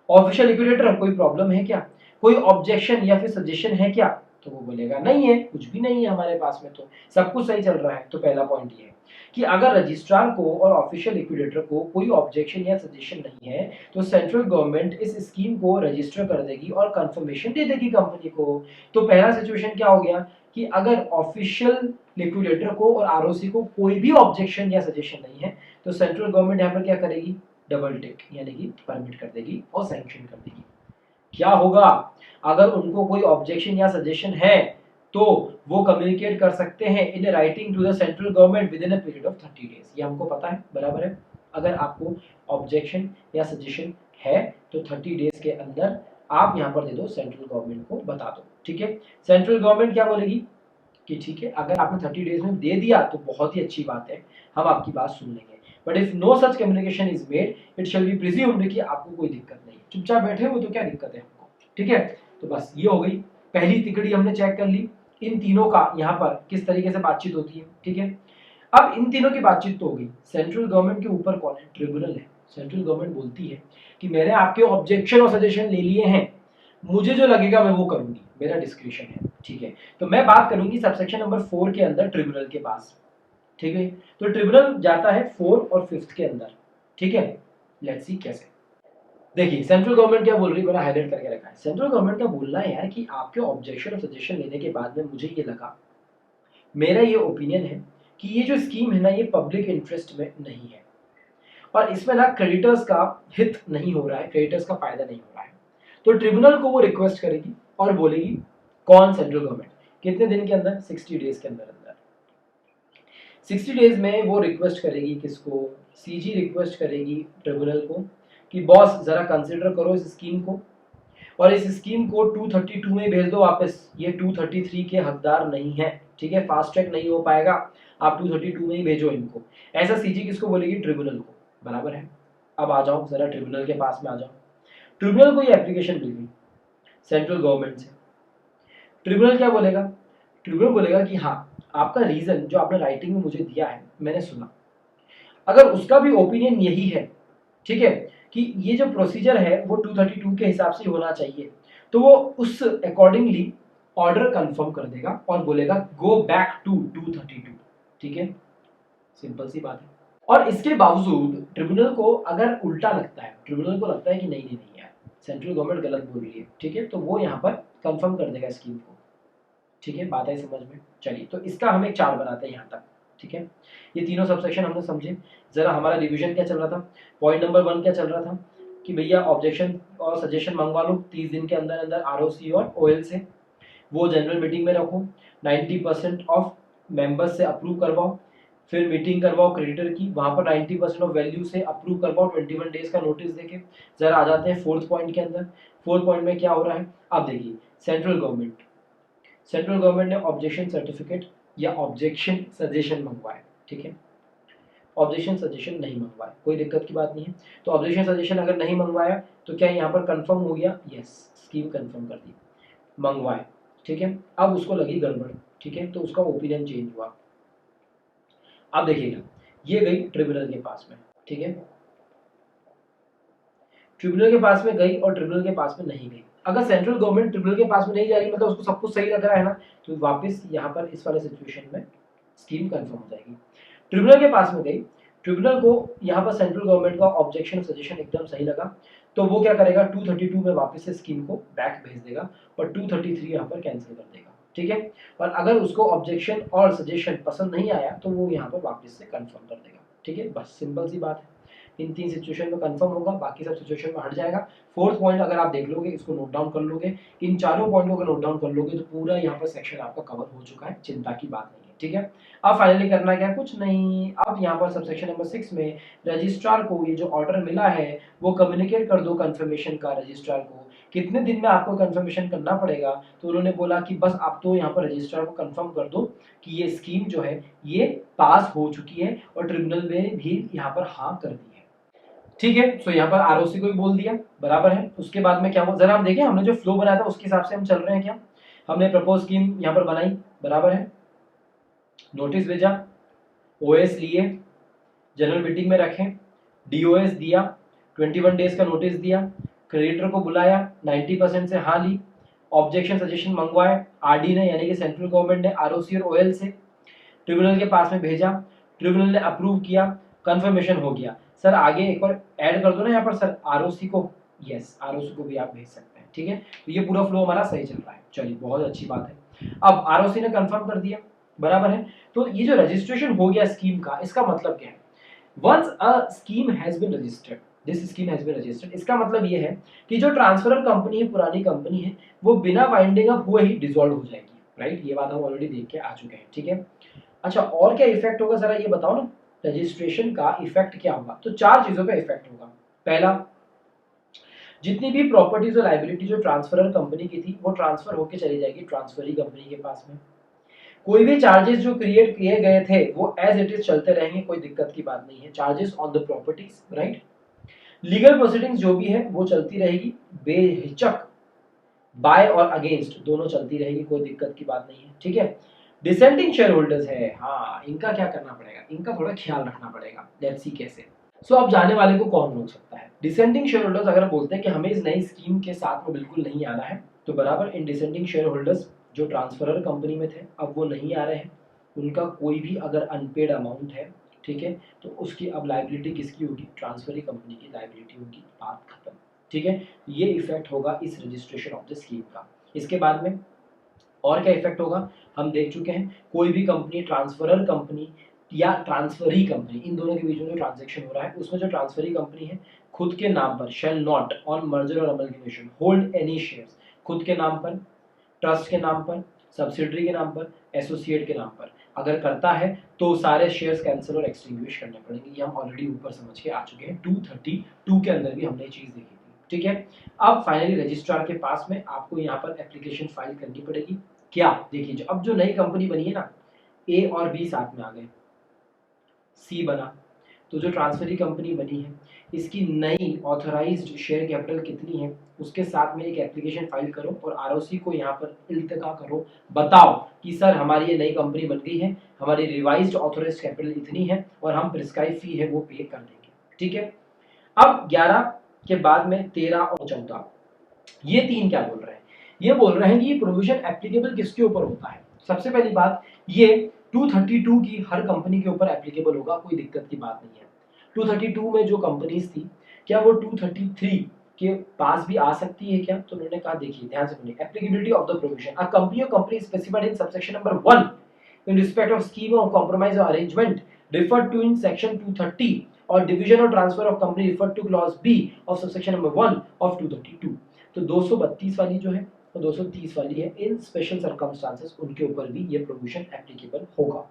ऑफिशियल लिक्विडेटर कोई प्रॉब्लम है क्या, कोई ऑब्जेक्शन या फिर सजेशन है क्या, तो वो बोलेगा नहीं है, कुछ भी नहीं है हमारे पास में, तो सब कुछ सही चल रहा है। तो पहला पॉइंट ये है कि अगर रजिस्ट्रार को और ऑफिशियल लिक्विडेटर को कोई ऑब्जेक्शन या सजेशन नहीं है, तो सेंट्रल गवर्नमेंट इस स्कीम को रजिस्टर कर देगी और कंफर्मेशन दे देगी कंपनी को। तो पहला सिचुएशन क्या हो गया कि अगर ऑफिशियल लिक्विडेटर को और आरओसी को कोई भी ऑब्जेक्शन या सजेशन नहीं है, तो सेंट्रल गवर्नमेंट यहाँ पर क्या करेगी, डबल टिक, यानी कि परमिट कर देगी और सैंक्शन कर देगी। क्या होगा, अगर उनको कोई ऑब्जेक्शन या सजेशन है तो वो कम्युनिकेट कर सकते हैं in writing to the central government within a period of 30 days, ये हमको पता है, बराबर है। अगर आपको ऑब्जेक्शन या सजेशन है तो 30 डेज के अंदर आप यहाँ पर दे दो, सेंट्रल गवर्नमेंट को बता दो। ठीक है, सेंट्रल गवर्नमेंट क्या बोलेगी कि ठीक है, अगर आपने 30 डेज में दे दिया तो बहुत ही अच्छी बात है, हम आपकी बात सुन लेंगे, but if no such communication is made it shall be presumed कि आपको कोई दिक्कत नहीं, चुपचाप बैठे हो तो क्या दिक्कत है हमको। ठीक है, तो बस ये हो गई पहली तिकड़ी, हमने चेक कर ली इन तीनों का यहाँ पर किस तरीके से बातचीत होती है। ठीक है, अब इन तीनों की बातचीत तो हो गई, सेंट्रल गवर्नमेंट के ऊपर कौन है, ट्रिब्यूनल है। सेंट्रल गवर्नमेंट बोलती है कि मैंने आपके ऑब्जेक्शन और सजेशन ले लिए हैं, मुझे जो लगेगा मैं वो करूंगी, मेरा डिस्क्रिप्शन है। ठीक है, तो मैं बात करूंगी सबसेक्शन नंबर 4 के अंदर ट्रिब्यूनल के पास। ठीक है, तो ट्रिब्यूनल जाता है 4 और 5 के अंदर। ठीक है, लेट्स सी कैसे। देखिए सेंट्रल गवर्नमेंट क्या बोल रही है, मैंने हाईलाइट करके रखा है। सेंट्रल गवर्नमेंट का बोलना है कि आपके ऑब्जेक्शन और सजेशन लेने के बाद में मुझे ये लगा, मेरा ये ओपिनियन है कि ये जो स्कीम है ना, ये पब्लिक इंटरेस्ट में नहीं है, और इसमें ना क्रेडिटर्स का हित नहीं हो रहा है, क्रेडिटर्स का फायदा नहीं हो रहा है। तो ट्रिब्यूनल को वो रिक्वेस्ट करेगी और बोलेगी, कौन, सेंट्रल गवर्नमेंट, कितने दिन के अंदर, 60 डेज के अंदर अंदर। 60 डेज में वो रिक्वेस्ट करेगी किसको, सीजी रिक्वेस्ट करेगी ट्रिब्यूनल को कि बॉस जरा कंसिडर करो इस स्कीम को, और इस स्कीम को 232 में भेज दो वापस, ये 233 के हकदार नहीं है। ठीक है, फास्ट ट्रैक नहीं हो पाएगा, आप 232 में ही भेजो इनको। ऐसा सीजी किसको बोलेगी, ट्रिब्यूनल को, बराबर है। अब आ जाओ जरा ट्रिब्यूनल के पास में आ जाओ। ट्रिब्यूनल को ये एप्लीकेशन मिल गई सेंट्रल गवर्नमेंट से, ट्रिब्यूनल क्या बोलेगा, ट्रिब्यूनल बोलेगा कि हाँ, आपका रीजन जो आपने राइटिंग में मुझे दिया है मैंने सुना, अगर उसका भी ओपिनियन यही है, ठीक है, कि ये जो प्रोसीजर है वो 232 के हिसाब से होना चाहिए, तो वो उस अकॉर्डिंगली ऑर्डर कंफर्म कर देगा और बोलेगा गो बैक टू 232। ठीक है, सिंपल सी बात है। और इसके बावजूद ट्रिब्यूनल को अगर उल्टा लगता है, ट्रिब्यूनल को लगता है कि नहीं नहीं नहीं यार, सेंट्रल गवर्नमेंट गलत बोल रही है, ठीक है, तो वो यहाँ पर कंफर्म कर देगा स्कीम को। ठीक है, बात है समझ में। चलिए, तो इसका हम एक चार्ट बनाते हैं यहाँ तक। ठीक है, ये तीनों सबसेक्शन हमने समझे। जरा हमारा रिवीजन क्या चल रहा था, पॉइंट नंबर 1 क्या चल रहा था, कि भैया ऑब्जेक्शन और सजेशन मंगवा लो 30 दिन के अंदर अंदर आरओसी और ओएल से, वो जनरल मीटिंग में रखो, 90% ऑफ मेंबर्स से अप्रूव करवाओ, फिर मीटिंग करवाओ क्रेडिटर की, वहां पर 90% ऑफ वैल्यू से अप्रूव करवाओ 21 डेज का नोटिस देके। जरा आ जाते हैं फोर्थ पॉइंट के अंदर। फोर्थ पॉइंट में क्या हो रहा है, अब देखिए सेंट्रल गवर्नमेंट ने ऑब्जेक्शन सर्टिफिकेट या ऑब्जेक्शन सजेशन मंगवाए, ठीक है। ऑब्जेक्शन सजेशन नहीं मंगवाए, कोई दिक्कत की बात नहीं है। तो ऑब्जेक्शन सजेशन अगर नहीं मंगवाया तो क्या यहाँ पर कंफर्म हो गया, यस, स्कीम कंफर्म कर दी, मंगवाए, ठीक है। अब उसको लगी गड़बड़, ठीक है, तो उसका ओपिनियन चेंज हुआ। अब देखिएगा, ये गई ट्रिब्यूनल के पास में, ठीक है, ट्रिब्यूनल के पास में गई और ट्रिब्यूनल के पास में नहीं गई। अगर सेंट्रल गवर्नमेंट ट्रिब्यूनल के पास में नहीं जा रही, मतलब उसको सब कुछ सही लग रहा है ना, तो वापस यहाँ पर इस वाले सिचुएशन में स्कीम कंफर्म हो जाएगी। ट्रिब्यूनल के पास में गई, ट्रिब्यूनल को यहाँ पर सेंट्रल गवर्नमेंट का ऑब्जेक्शन सजेशन एकदम सही लगा, तो वो क्या करेगा, 232 में वापस से स्कीम को बैक भेज देगा और 233 यहाँ पर कैंसिल कर देगा, ठीक है। और अगर उसको ऑब्जेक्शन और सजेशन पसंद नहीं आया तो वो यहाँ पर वापस से कंफर्म कर देगा, ठीक है। बस सिंपल सी बात है, इन 3 सिचुएशन में कंफर्म होगा, बाकी सब सिचुएशन में हट जाएगा। फोर्थ पॉइंट अगर आप देख लोगे, इसको नोट डाउन कर लोगे, इन चारों पॉइंट को अगर नोट डाउन कर लोगे तो पूरा यहाँ पर सेक्शन आपका कवर हो चुका है, चिंता की बात नहीं है, ठीक है। अब फाइनली करना क्या, कुछ नहीं, अब यहाँ पर सबसेक्शन नंबर 6 में रजिस्ट्रार को ये जो ऑर्डर मिला है वो कम्युनिकेट कर दो कंफर्मेशन का रजिस्ट्रार को, कितने दिन में आपको कंफर्मेशन करना पड़ेगा। तो उन्होंने बोला कि बस आप तो यहाँ पर रजिस्ट्रार को कंफर्म कर दो कि ये स्कीम जो है ये पास हो चुकी है और ट्रिब्यूनल में भी यहाँ पर हाँ कर दी है, ठीक है। सो यहाँ पर आरओसी को भी बोल दिया, बराबर है। उसके बाद में क्या हुआ, जरा हम देखें, हमने जो फ्लो बनाया था उसके हिसाब से हम चल रहे हैं क्या। हमने प्रपोज स्कीम यहाँ पर बनाई, बराबर है, नोटिस भेजा, ओएस लिए, जनरल मीटिंग में रखें, डीओएस दिया, 21 डेज का नोटिस दिया, क्रेडिटर को बुलाया, 90% से हाँ ली, ऑब्जेक्शन सजेशन मंगवाए आरडी ने यानी कि सेंट्रल गवर्नमेंट ने आरओसी और ओएल से, ट्रिब्यूनल के पास में भेजा, ट्रिब्यूनल ने अप्रूव किया, कंफर्मेशन हो गया। सर आगे एक और ऐड कर दो ना यहाँ पर सर आरओसी को, यस आरओसी को भी आप भेज सकते हैं, ठीक है। तो ये पूरा फ्लो हमारा सही चल रहा है, चलिए बहुत अच्छी बात है। अब आरओसी ने कंफर्म कर दिया, बराबर है। तो ये जो रजिस्ट्रेशन हो गया स्कीम का, इसका मतलब क्या है, once a scheme has been registered, this scheme has been registered, इसका मतलब ये है कि जो ट्रांसफरर कंपनी है, पुरानी कंपनी है, वो बिना वाइंडिंग अप हुए ही डिसॉल्व हो जाएगी, राइट। ये बात हम ऑलरेडी देख के आ चुके हैं, ठीक है। अच्छा और क्या इफेक्ट होगा जरा ये बताओ ना, रजिस्ट्रेशन का इफेक्ट क्या होगा। तो 4 चीजों पे इफेक्ट होगा। पहला, जितनी भी प्रॉपर्टीज और लायबिलिटी जो ट्रांसफरर कंपनी की थी वो ट्रांसफर होकर चली जाएगी ट्रांसफरी कंपनी के पास में। कोई भी चार्जेस जो क्रिएट किए गए थे वो एज इट इज चलते रहेंगे, कोई दिक्कत की बात नहीं है, charges on the properties, right. Legal proceedings जो भी है वो चलती रहेगी बेहिचक, बाय और अगेंस्ट दोनों चलती रहेगी, कोई दिक्कत की बात नहीं है, ठीक है। डिसेंडिंग शेयर होल्डर्स है, हाँ इनका क्या करना पड़ेगा, इनका थोड़ा ख्याल रखना पड़ेगा, लेट्स सी कैसे। सो अब जाने वाले को कौन रोक सकता है। डिसेंडिंग शेयर होल्डर्स अगर बोलते हैं कि हमें इस नई स्कीम के साथ में बिल्कुल नहीं आना है, तो बराबर इन डिसेंडिंग शेयर होल्डर्स जो ट्रांसफरर कंपनी में थे अब वो नहीं आ रहे हैं, उनका कोई भी अगर अनपेड अमाउंट है, ठीक है, तो उसकी अब लाइबिलिटी किसकी होगी, ट्रांसफरी कंपनी की लाइबिलिटी होगी, बात खत्म, ठीक है। ये इफेक्ट होगा इस रजिस्ट्रेशन ऑफ द स्कीम का। इसके बाद में और क्या इफेक्ट होगा, हम देख चुके हैं, कोई भी कंपनी ट्रांसफरर कंपनी या ट्रांसफरी कंपनी, इन दोनों के बीच में जो ट्रांजैक्शन हो रहा है उसमें जो ट्रांसफरी कंपनी है खुद के नाम पर शेल नॉट ऑन मर्जर और अमलगेशन होल्ड एनी शेयर्स, खुद के नाम पर, ट्रस्ट के नाम पर, सब्सिडरी के नाम पर, एसोसिएट के नाम पर अगर करता है तो सारे शेयर्स कैंसिल और एक्सटिंग्विश करने पड़ेंगे। ये हम ऑलरेडी ऊपर समझ के आ चुके हैं, 232 के अंदर भी हमने ये चीज देखी थी, ठीक है। अब फाइनली रजिस्ट्रार के पास में आपको यहाँ पर एप्लीकेशन फाइल करनी पड़ेगी। क्या, देखिए अब जो नई कंपनी बनी है ना, ए और बी साथ में आ गए, सी बना, तो जो ट्रांसफरी कंपनी बनी है इसकी नई ऑथराइज्ड शेयर कैपिटल कितनी है उसके साथ में एक एप्लीकेशन फाइल करो और आरओसी को यहाँ पर इल्तका करो, बताओ कि सर हमारी ये नई कंपनी बन गई है, हमारी रिवाइज्ड ऑथराइज्ड कैपिटल इतनी है और हम प्रिस्क्राइब फी है वो पे कर देंगे, ठीक है। अब 11 के बाद में 13 और 14 ये 3 क्या बोल रहे हैं, ये बोल रहे हैं कि ये प्रोविजन एप्लीकेबल किसके ऊपर होता है। सबसे पहली बात, ये 232 की हर कंपनी के ऊपर एप्लीकेबल होगा, कोई दिक्कत की बात नहीं है। 232 में जो कंपनीज थी क्या वो 233 के पास भी आ सकती है क्या, तो उन्होंने कहा देखिए ध्यान से सुनिए, applicability of the provision, a company और company specified in subsection number 1 in respect of scheme of compromise or arrangement referred to in section 230 और डिवीजन और transfer of company refer to clause b of subsection number 1 of 232। तो 232 वाली जो है और 230 वाली है, इन स्पेशल सर्कमस्टांसेस उनके ऊपर भी ये प्रोविजन एप्लीकेबल होगा।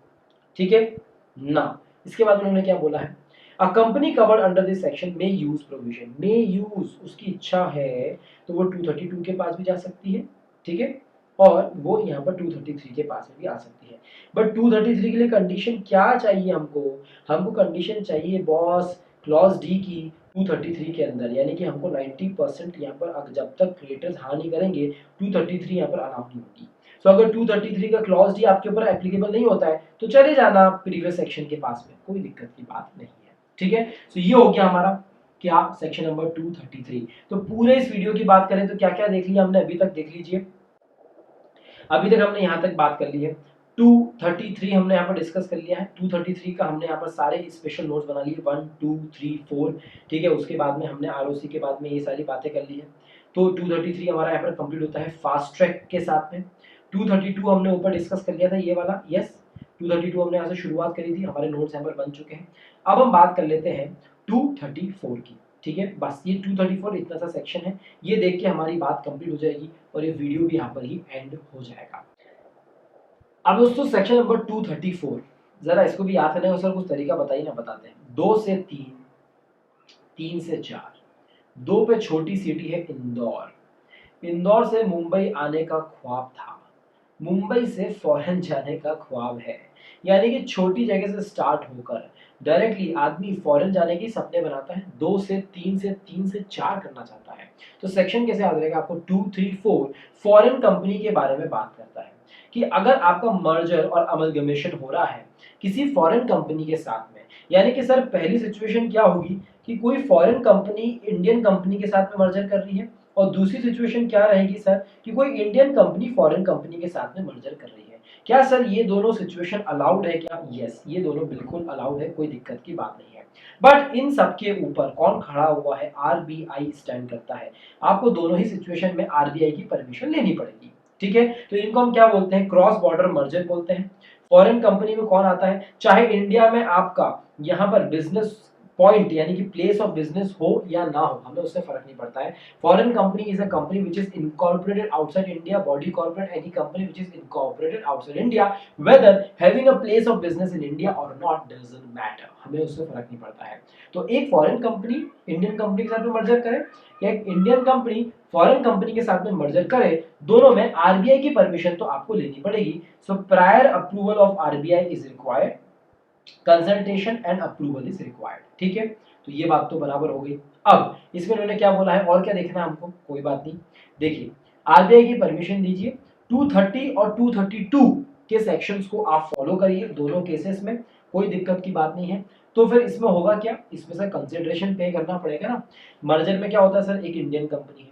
ठीक है ना। इसके बाद उन्होंने क्या बोला है, a company covered under this section में यूज प्रोविजन, में यूज उसकी इच्छा है तो वो 232 के पास भी जा सकती है, ठीक है, और वो यहाँ पर 233 के पास में भी आ सकती है। बट 233 के लिए कंडीशन क्या चाहिए हमको, हमको कंडीशन चाहिए बॉस क्लॉज डी की 233 के अंदर, यानी कि हमको 90% यहाँ पर जब तक क्रिएटर्स हाँ नहीं करेंगे 233 यहाँ पर अलाउ नहीं होगी। तो अगर 233 का क्लॉज डी आपके ऊपर एप्लीकेबल नहीं होता है तो चले जाना प्रीवियस सेक्शन के पास में, कोई दिक्कत की बात नहीं है। ठीक है, तो ये हो गया हमारा क्या, सेक्शन नंबर 233। तो पूरे इस वीडियो की बात करें तो क्या क्या देख लिया हमने अभी तक, देख लीजिए। अभी तक हमने यहाँ तक बात कर ली है, 233 हमने यहाँ पर डिस्कस कर लिया है। 233 का हमने यहाँ पर सारे स्पेशल नोट्स बना लिए 1 2 3 4, ठीक है। उसके बाद में हमने आरओसी के बाद में ये सारी बातें कर ली है। तो 233 हमारा यहाँ पर कंप्लीट होता है फास्ट ट्रैक के साथ में। 232 हमने ऊपर डिस्कस कर लिया था ये वाला, यस। 232 हमने यहाँ से शुरुआत करी थी, हमारे नोट्स यहाँ पर बन चुके हैं। अब हम बात कर लेते हैं 234 की, ठीक है। बस ये 234 इतना सा सेक्शन है, ये देख के हमारी बात कंप्लीट हो जाएगी और ये वीडियो भी यहाँ पर ही एंड हो जाएगा। अब दोस्तों सेक्शन नंबर 234, जरा इसको भी याद करने का सर कुछ तरीका बताइए ना। बताते हैं 2 से 3, 3 से 4, 2 पे छोटी सिटी है इंदौर, इंदौर से मुंबई आने का ख्वाब था, मुंबई से फॉरेन जाने का ख्वाब है। यानी कि छोटी जगह से स्टार्ट होकर डायरेक्टली आदमी फॉरेन जाने के सपने बनाता है, 2 से 3 से 3 से 4 करना चाहता है। तो सेक्शन कैसे याद रहेगा आपको, 234 फॉरेन कंपनी के बारे में बात करता है कि अगर आपका मर्जर और अमलगमेशन हो रहा है किसी फॉरेन कंपनी के साथ में, यानी कि सर पहली सिचुएशन क्या होगी कि कोई फॉरेन कंपनी इंडियन कंपनी के साथ में मर्जर कर रही है, और दूसरी सिचुएशन क्या रहेगी सर कि कोई इंडियन कंपनी फॉरेन कंपनी के साथ में मर्जर कर रही है। क्या सर ये दोनों सिचुएशन अलाउड है क्या? यस, ये दोनों बिल्कुल अलाउड है, कोई दिक्कत की बात नहीं है। बट इन सब के ऊपर कौन खड़ा हुआ है, आरबीआई स्टैंड करता है। आपको दोनों ही सिचुएशन में आरबीआई की परमिशन लेनी पड़ेगी, ठीक है। तो इनको हम क्या बोलते हैं, क्रॉस बॉर्डर मर्जर बोलते हैं। फॉरेन कंपनी में कौन आता है, चाहे इंडिया में आपका यहाँ पर बिजनेस पॉइंट यानी कि प्लेस ऑफ बिजनेस हो या ना हो, हमें उससे फर्क नहीं पड़ता है। Foreign company is a company which is incorporated outside India, body corporate any company which is incorporated outside India, whether having a place of business in India और नॉट, डजंट मैटर, हमें उससे फर्क नहीं पड़ता है। तो एक फॉरेन कंपनी इंडियन कंपनी के साथ में मर्जर करे या एक इंडियन कंपनी फॉरेन कंपनी के साथ में मर्जर करे, दोनों में आरबीआई की परमिशन तो आपको लेनी पड़ेगी। So prior approval of RBI is required, consultation and approval is required, ठीक है। तो ये बात तो बराबर हो गई। अब इसमें उन्होंने क्या बोला है और क्या देखना है हमको, कोई बात नहीं। देखिए आरबीआई की परमिशन दीजिए, 230 और 232 के सेक्शंस को आप फॉलो करिए दोनों केसेस में, कोई दिक्कत की बात नहीं है। तो फिर इसमें होगा क्या, इसमें से कंसिडरेशन पे करना पड़ेगा ना। मर्जर में क्या होता है सर, एक इंडियन कंपनी है,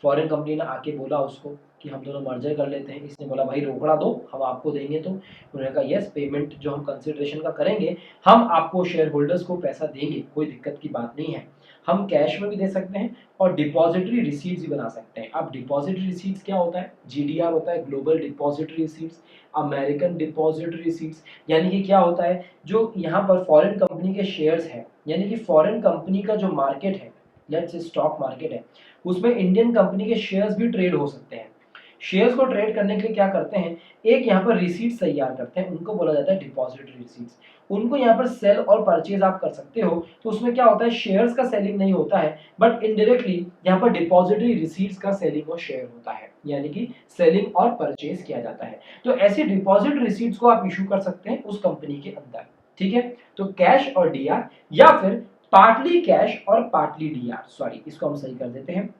फॉरेन कंपनी ने आके बोला उसको कि हम दोनों मर्जर कर लेते हैं, इसने बोला भाई रोकड़ा दो हम आपको देंगे। तो उन्होंने कहा यस, पेमेंट जो हम कंसिडरेशन का करेंगे हम आपको शेयर होल्डर्स को पैसा देंगे, कोई दिक्कत की बात नहीं है। हम कैश में भी दे सकते हैं और डिपॉजिटरी रिसीट्स भी बना सकते हैं। अब डिपॉजिटरी रिसीट्स क्या होता है, जीडीआर होता है, global depository receipts, American depository receipts. यानी कि क्या होता है, जो यहाँ पर फॉरेन कंपनी के शेयर्स हैं, यानी कि फॉरेन कंपनी का जो मार्केट है, लेट्स स्टॉक मार्केट है, उसमें इंडियन कंपनी के शेयर्स भी ट्रेड हो सकते हैं। शेयर्स को ट्रेड करने के लिए क्या करते हैं, एक यहाँ पर रिसीट्स तैयार करते हैं, उनको बोला जाता है डिपॉजिटरी रिसीट्स। उनको यहाँ पर सेल और परचेज आप कर सकते हो। तो उसमें क्या होता है, शेयर्स का सेलिंग नहीं होता है, बट इनडायरेक्टली यहाँ पर डिपॉजिटरी रिसीट्स का सेलिंग और शेयर होता है, यानी कि सेलिंग और परचेज किया जाता है। तो ऐसी डिपॉजिट रिसीट्स को आप इशू कर सकते हैं उस कंपनी के अंदर, ठीक है। तो कैश और डीआर, या फिर पार्टली कैश और पार्टली डीआर, सॉरी इसको हम सही कर देते हैं,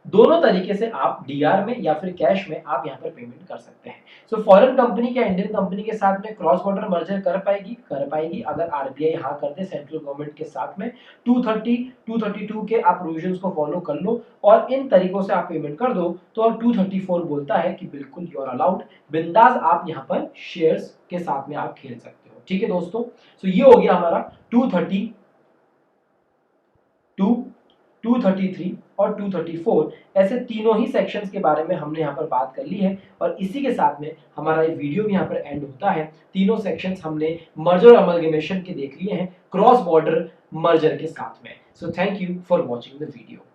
दोनों तरीके से आप डीआर में या फिर कैश में आप यहाँ पर पेमेंट कर सकते हैं। सो फॉरेन कंपनी क्या इंडियन कंपनी के साथ में क्रॉस बॉर्डर मर्जर कर पाएगी, कर पाएगी अगर आरबीआई हाँ कर दे सेंट्रल गवर्नमेंट के साथ में। 230 232 के आप प्रोविजंस को फॉलो कर लो और इन तरीकों से आप पेमेंट कर दो, तो 234 बोलता है कि बिल्कुल यू आर अलाउड, बिंदास आप यहाँ पर शेयर्स के साथ में आप खेल सकते हो, ठीक है दोस्तों। सो ये हो गया हमारा 232 233 और 234 ऐसे तीनों ही सेक्शंस के बारे में हमने यहाँ पर बात कर ली है और इसी के साथ में हमारा ये वीडियो भी यहाँ पर एंड होता है। तीनों सेक्शंस हमने मर्जर अमलगेमेशन के देख लिए हैं क्रॉस बॉर्डर मर्जर के साथ में। So thank you for watching the video.